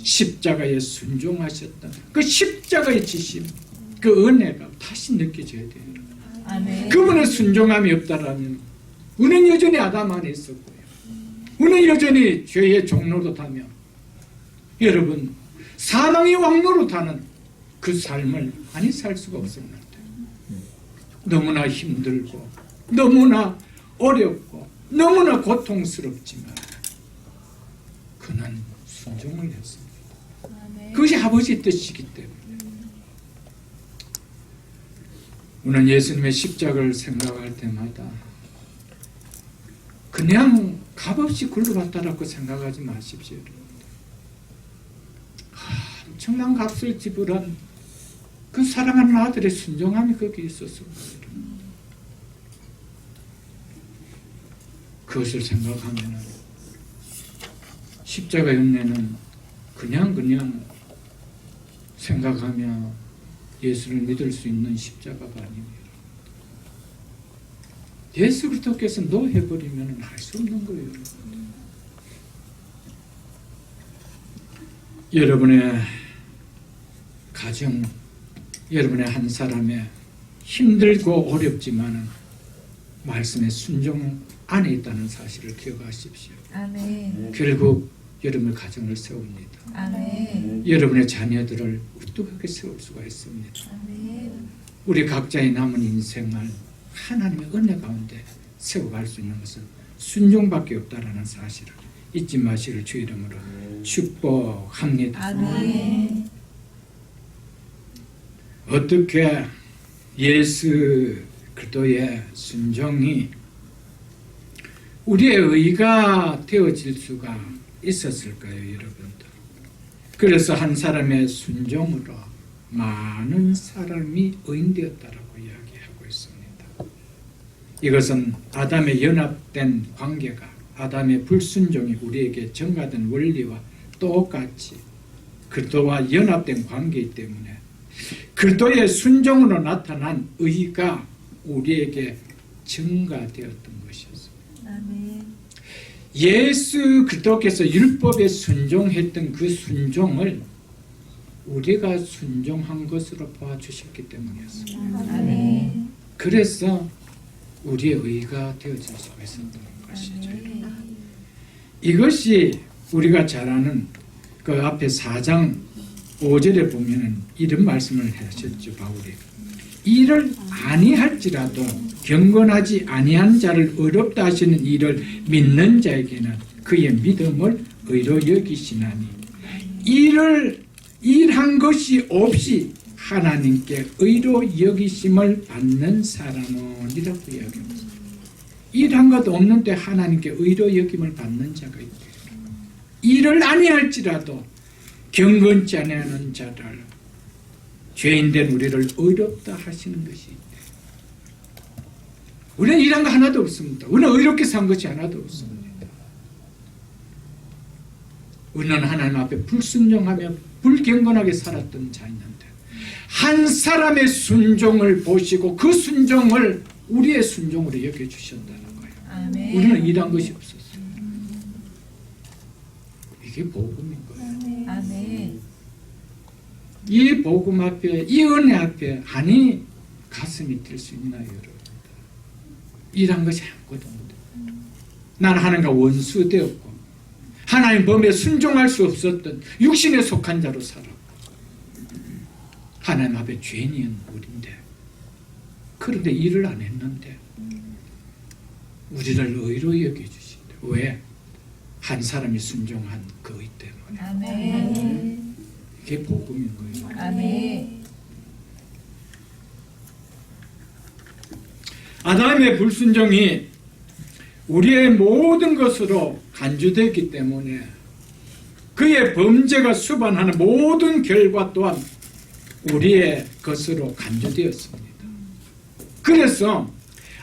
Speaker 1: 십자가에 순종하셨던 그 십자가의 지심, 그 은혜가 다시 느껴져야 돼요.
Speaker 2: 아멘.
Speaker 1: 그분의 순종함이 없다라면 우리는 여전히 아담 안에 있었고요. 우리는 여전히 죄의 종노릇하며 여러분 사망의 왕노릇하는 그 삶을 많이 살 수가 없었는데 너무나 힘들고 너무나 어렵고 너무나 고통스럽지만 그는 순종을 했습니다.
Speaker 2: 아멘.
Speaker 1: 그것이 아버지의 뜻이기 때문에 우리는 예수님의 십자가를 생각할 때마다 그냥 값없이 굴러갔다라고 생각하지 마십시오. 엄청난 값을 지불한 그 사랑하는 아들의 순종함이 거기에 있었습니다. 그것을 생각하면 십자가의 은혜는 그냥 생각하며 예수를 믿을 수 있는 십자가가 아닙니다. 예수 그리스도께서 노해버리면 할 수 없는 거예요. 여러분의 가정, 여러분의 한 사람의 힘들고 어렵지만은 말씀의 순종 안에 있다는 사실을 기억하십시오.
Speaker 2: 아멘.
Speaker 1: 결국 여러분의 가정을 세웁니다.
Speaker 2: 아멘.
Speaker 1: 여러분의 자녀들을 우뚝하게 세울 수가 있습니다.
Speaker 2: 아멘.
Speaker 1: 우리 각자의 남은 인생을 하나님의 은혜 가운데 세워갈 수 있는 것은 순종밖에 없다라는 사실을 잊지 마시기를 주 이름으로 축복합니다.
Speaker 2: 아멘.
Speaker 1: 어떻게 예수 그리스도의 순종이 우리의 의가 되어질 수가 있었을까요, 여러분들? 그래서 한 사람의 순종으로 많은 사람이 의인되었다라고 이야기하고 있습니다. 이것은 아담의 연합된 관계가 아담의 불순종이 우리에게 전가된 원리와 똑같이 그리스도와 연합된 관계이기 때문에 그리스도의 순종으로 나타난 의가 우리에게 증가되었던 것이었습니다.
Speaker 2: 아멘.
Speaker 1: 예수 그리스도께서 율법에 순종했던 그 순종을 우리가 순종한 것으로 보아주셨기 때문이었습니다.
Speaker 2: 아멘.
Speaker 1: 그래서 우리의 의가 되어질 수가 있었던 것이죠. 이것이 우리가 잘 아는 그 앞에 4장 5절에 보면은 이런 말씀을 하셨죠. 바울이 이를 아니할지라도 경건하지 아니한 자를 어렵다 하시는 이를 믿는 자에게는 그의 믿음을 의로 여기시나니 이를 일한 것이 없이 하나님께 의로 여기심을 받는 사람은 이라고 이야기합니다. 일한 것 없는데 하나님께 의로 여김을 받는 자가 있다. 일을 아니할지라도 경건치 않은 자를 죄인된 우리를 의롭다 하시는 것이 있다. 우리는 일한 거 하나도 없습니다. 우리는 의롭게 산 것이 하나도 없습니다. 우리는 하나님 앞에 불순종하며 불경건하게 살았던 자였는데 한 사람의 순종을 보시고 그 순종을 우리의 순종으로 여겨주셨다는 거예요.
Speaker 2: 아멘.
Speaker 1: 우리는 일한 것이 없었어요. 이게 복음인 거예요.
Speaker 2: 아멘.
Speaker 1: 이 복음 앞에, 이 은혜 앞에 아니 가슴이 뛸 수 있나요, 여러분? 일한 것이 아무것도 없는데 나는 하나님과 원수 되었고 하나님 법에 순종할 수 없었던 육신에 속한 자로 살았고 하나님 앞에 죄인이었는 우리인데 그런데 일을 안 했는데 우리를 의로 여겨주신다. 왜? 한 사람이 순종한 그 의 때문에.
Speaker 2: 아멘.
Speaker 1: 이게 복음인 거예요.
Speaker 2: 아멘.
Speaker 1: 아담의 불순종이 우리의 모든 것으로 간주되기 때문에 그의 범죄가 수반하는 모든 결과 또한 우리의 것으로 간주되었습니다. 그래서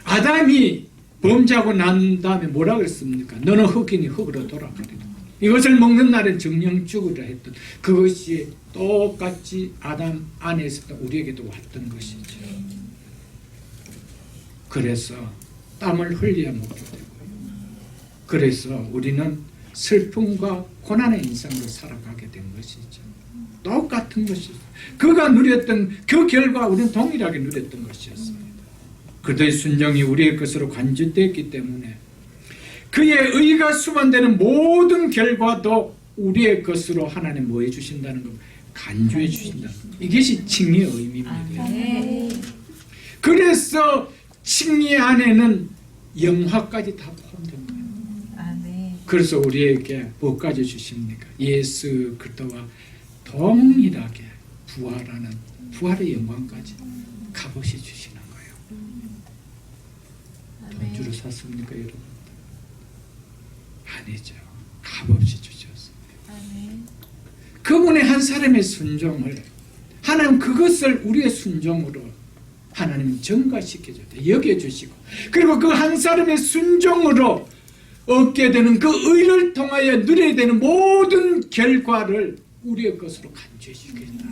Speaker 1: 아담이 범죄하고 난 다음에 뭐라 그랬습니까? 너는 흙이니 흙으로 돌아가리라. 이것을 먹는 날엔 정령 죽으라 했던 그것이 똑같이 아담 안에 있었던 우리에게도 왔던 것이죠. 그래서 땀을 흘려야 먹게 되고요. 그래서 우리는 슬픔과 고난의 인생으로 살아가게 된 것이죠. 똑같은 것이죠. 그가 누렸던 그 결과 우리는 동일하게 누렸던 것이었습니다. 그들의 순종이 우리의 것으로 간주되었기 때문에 그의 의가 수반되는 모든 결과도 우리의 것으로 하나님 뭐 해주신다는 것, 간주해 주신다는 것. 이것이 칭의의 의미입니다.
Speaker 2: 아멘.
Speaker 1: 그래서 칭의 안에는 영화까지 다 포함된 거예요.
Speaker 2: 아멘.
Speaker 1: 그래서 우리에게 뭐까지 주십니까? 예수 그리스도와 동일하게 부활하는 부활의 영광까지 값없이 주시는 거예요. 돈 주로 샀습니까, 여러분? 아니죠. 값없이 주셨습니다.
Speaker 2: 아멘.
Speaker 1: 그분의 한 사람의 순종을 하나님 그것을 우리의 순종으로 하나님 증가시켜줬다. 여겨주시고 그리고 그 한 사람의 순종으로 얻게 되는 그 의를 통하여 누려야 되는 모든 결과를 우리의 것으로 간주해 주겠다.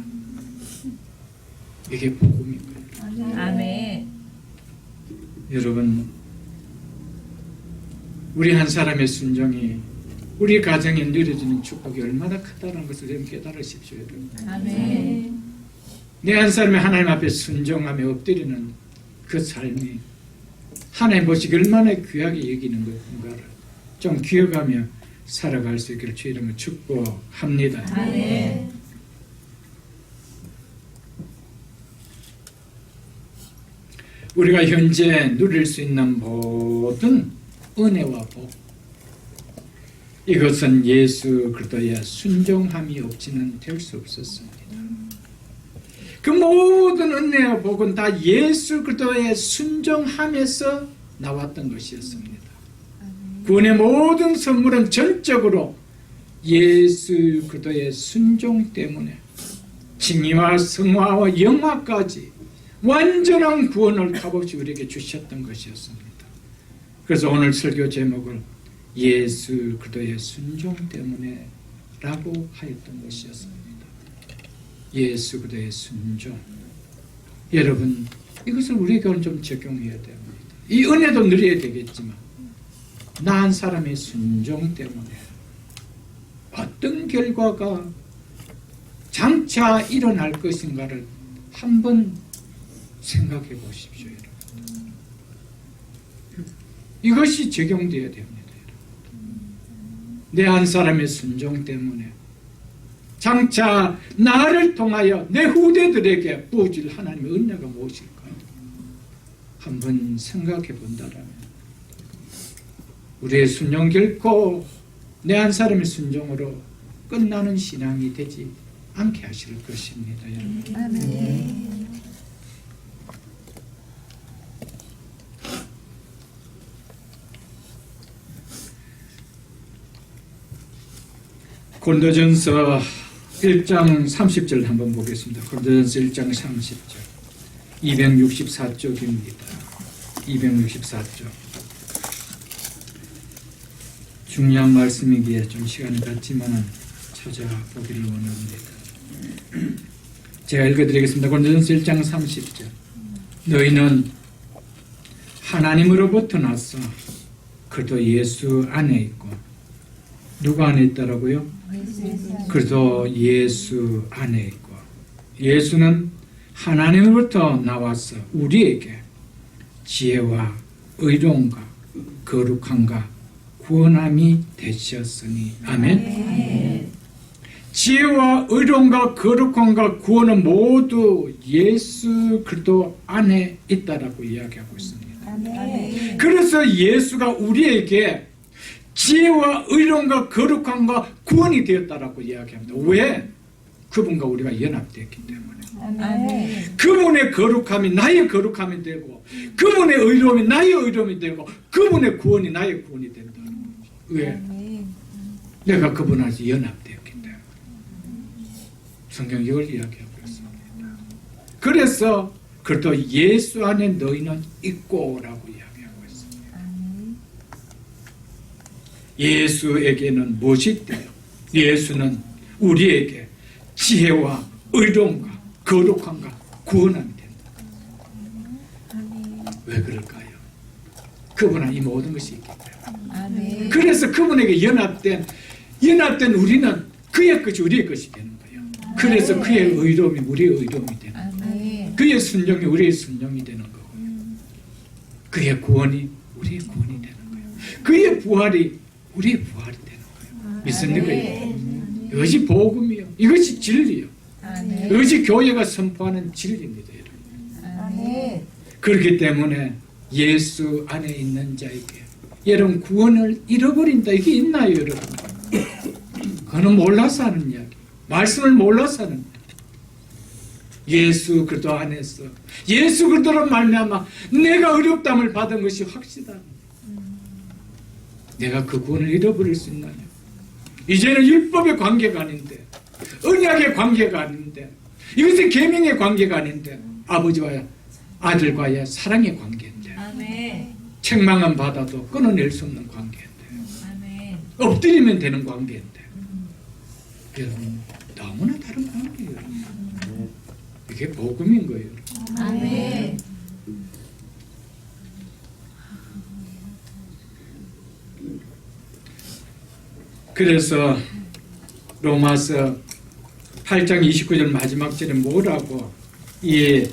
Speaker 1: 이게 복음인 거예요.
Speaker 2: 아멘.
Speaker 1: 여러분, 우리 한 사람의 순종이 우리 가정에 누려지는 축복이 얼마나 크다는 것을 여러분 깨달으십시오. 여러분.
Speaker 2: 아멘.
Speaker 1: 내 한 사람이 하나님 앞에 순종하며 엎드리는 그 삶이 하나님 보시기 얼마나 귀하게 여기는 것인가를 좀 기억하며 살아갈 수 있기를 주의 이름으로 축복합니다.
Speaker 2: 아멘.
Speaker 1: 우리가 현재 누릴 수 있는 모든 은혜와 복, 이것은 예수 그리스도의 순종함이 없이는 될 수 없었습니다. 그 모든 은혜와 복은 다 예수 그리스도의 순종함에서 나왔던 것이었습니다. 구원의 모든 선물은 전적으로 예수 그리스도의 순종 때문에 칭의와 성화와 영화까지 완전한 구원을 값없이 우리에게 주셨던 것이었습니다. 그래서 오늘 설교 제목을 예수 그리스도의 순종 때문에 라고 하였던 것이었습니다. 예수 그리스도의 순종. 여러분, 이것을 우리에게 좀 적용해야 됩니다. 이 은혜도 누려야 되겠지만 나 한 사람의 순종 때문에 어떤 결과가 장차 일어날 것인가를 한번 생각해 보십시오. 여러분. 이것이 적용되어야 됩니다. 내 한 사람의 순종 때문에 장차 나를 통하여 내 후대들에게 부어질 하나님의 은혜가 무엇일까? 한번 생각해 본다라면 우리의 순종 결코 내 한 사람의 순종으로 끝나는 신앙이 되지 않게 하실 것입니다. 여러분.
Speaker 2: 아멘.
Speaker 1: 고린도전서 1장 30절 한번 보겠습니다. 고린도전서 1장 30절 264쪽입니다. 264쪽 중요한 말씀이기에 좀 시간이 갔지만 찾아보기를 원합니다. 제가 읽어드리겠습니다. 고린도전서 1장 30절 너희는 하나님으로부터 나서 그도 예수 안에 있고 누가 안에 있다라고요? 그도 예수 안에 있고 예수는 하나님으로부터 나와서 우리에게 지혜와 의로움과 거룩함과 구원함이 되셨으니 아멘. 지혜와 의로움과 거룩함과 구원은 모두 예수 그리스도 안에 있다라고 이야기하고 있습니다.
Speaker 2: 아멘.
Speaker 1: 그래서 예수가 우리에게 지혜와 의로움과 거룩함과 구원이 되었다라고 이야기합니다. 왜? 그분과 우리가 연합되었기 때문에.
Speaker 2: 아멘.
Speaker 1: 그분의 거룩함이 나의 거룩함이 되고 그분의 의로움이 나의 의로움이 되고 그분의 구원이 나의 구원이 된다는 거죠. 왜?
Speaker 2: 아멘.
Speaker 1: 내가 그분하고 연합되었기 때문에. 성경 이걸 이야기하고 있습니다. 그래서 그래도 예수 안에 너희는 있고라고 이야기하고 있습니다.
Speaker 2: 아멘.
Speaker 1: 예수에게는 무엇이 있대요? 예수는 우리에게 지혜와 의로움과 거룩함과 구원함이 된다.
Speaker 2: 아멘.
Speaker 1: 왜 그럴까요? 그분은 이 모든 것이 있기 때문에.
Speaker 2: 아멘.
Speaker 1: 그래서 그분에게 연합된 우리는 그의 것이 우리의 것이 되는 거예요. 그래서 그의 의로움이 우리의 의로움이 되는 거예요.
Speaker 2: 아멘.
Speaker 1: 그의 순종이 우리의 순종이 되는 거고 그의 구원이 우리의 구원이 되는 거예요. 그의 부활이 우리의 부활이 되는 거예요. 믿습니까?
Speaker 2: 아멘.
Speaker 1: 이것이 복음이요. 이것이 진리요.
Speaker 2: 아멘.
Speaker 1: 이것이 교회가 선포하는 진리입니다. 여러분.
Speaker 2: 아멘.
Speaker 1: 그렇기 때문에 예수 안에 있는 자에게 여러분 구원을 잃어버린다 이게 있나요 여러분? 그거는 몰라서 하는 이야기. 말씀을 몰라서 하는 이야기. 예수 그리스도 안에서 예수 그리스도로 말미암아 내가 의롭다함을 받은 것이 확실하다. 내가 그 구원을 잃어버릴 수 있나요? 이제는 율법의 관계가 아닌데 언약의 관계가 아닌데 이것은 계명의 관계가 아닌데 아버지와 아들과의 사랑의 관계인데
Speaker 2: 아멘.
Speaker 1: 책망은 받아도 끊어낼 수 없는 관계인데
Speaker 2: 아멘.
Speaker 1: 엎드리면 되는 관계인데 여러분 너무나 다른 관계예요. 이게 복음인 거예요.
Speaker 2: 아멘.
Speaker 1: 그래서 로마서 8장 29절 마지막 절에 뭐라고 이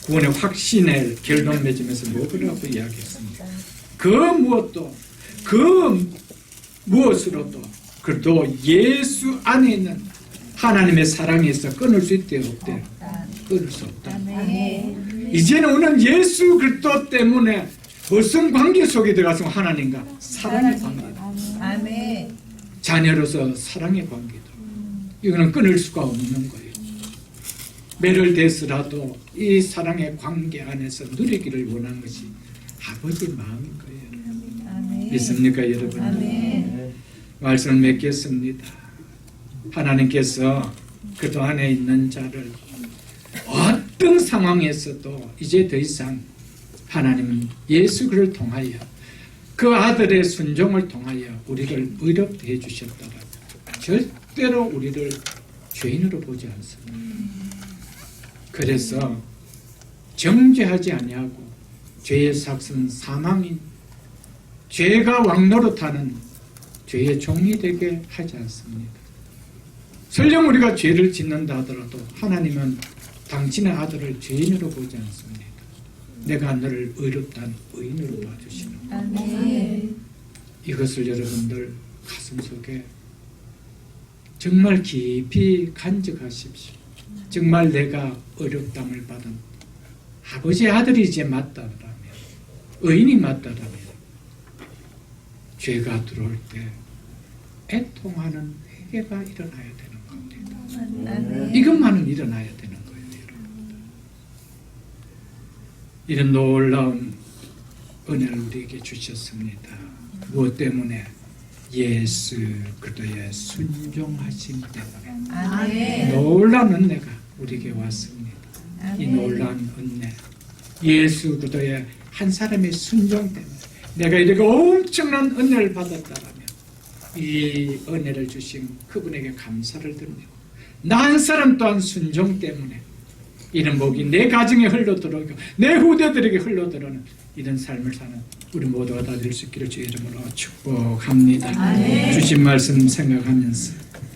Speaker 1: 구원의 확신을 결론 맺으면서 뭐라고 이야기했습니까? 그 무엇도 그 무엇으로도 그래도 예수 안에 있는 하나님의 사랑에서 끊을 수 있대 없대? 끊을 수 없다.
Speaker 2: 아멘.
Speaker 1: 이제는 우리는 예수 그리스도 때문에 무슨 관계 속에 들어가서 하나님과 사랑의 관계다.
Speaker 2: 아멘.
Speaker 1: 자녀로서 사랑의 관계다. 이거는 끊을 수가 없는 거예요. 매를대서라도 이 사랑의 관계 안에서 누리기를 원하는 것이 아버지의 마음인 거예요.
Speaker 2: 아멘.
Speaker 1: 믿습니까 여러분?
Speaker 2: 아멘.
Speaker 1: 말씀을 맺겠습니다. 하나님께서 그도 안에 있는 자를 어떤 상황에서도 이제 더 이상 하나님은 예수 그를 통하여 그 아들의 순종을 통하여 우리를 의롭게 해주셨다가 절대로 우리를 죄인으로 보지 않습니다. 그래서 정죄하지 아니하고 죄의 삭은 사망인 죄가 왕노릇하는 죄의 종이 되게 하지 않습니다. 설령 우리가 죄를 짓는다 하더라도 하나님은 당신의 아들을 죄인으로 보지 않습니다. 내가 너를 의롭다는 의인으로 봐주시는 거예요.
Speaker 2: 아멘.
Speaker 1: 이것을 여러분들 가슴속에 정말 깊이 간직하십시오. 정말 내가 어렵담을 받은 아버지의 아들이 이제 맞다라면, 의인이 맞다라면 죄가 들어올 때 애통하는 회개가 일어나야 되는 겁니다.
Speaker 2: 아멘.
Speaker 1: 이것만은 일어나야 되는 거예요. 여러분. 이런 놀라운 은혜를 우리에게 주셨습니다. 무엇 때문에? 예수 그리스도의 순종하심 때문에.
Speaker 2: 아멘.
Speaker 1: 놀라운 은혜가 우리에게 왔습니다. 이
Speaker 2: 아멘.
Speaker 1: 놀라운 은혜, 예수 그리스도의 한 사람의 순종 때문에 내가 이렇게 엄청난 은혜를 받았다라면 이 은혜를 주신 그분에게 감사를 드리고 나 한 사람 또한 순종 때문에 이런 복이 내 가정에 흘러들어오고 내 후대들에게 흘러들어오는 이런 삶을 사는 우리 모두가 다 될 수 있기를 주의 이름으로 축복합니다.
Speaker 2: 아멘.
Speaker 1: 주신 말씀 생각하면서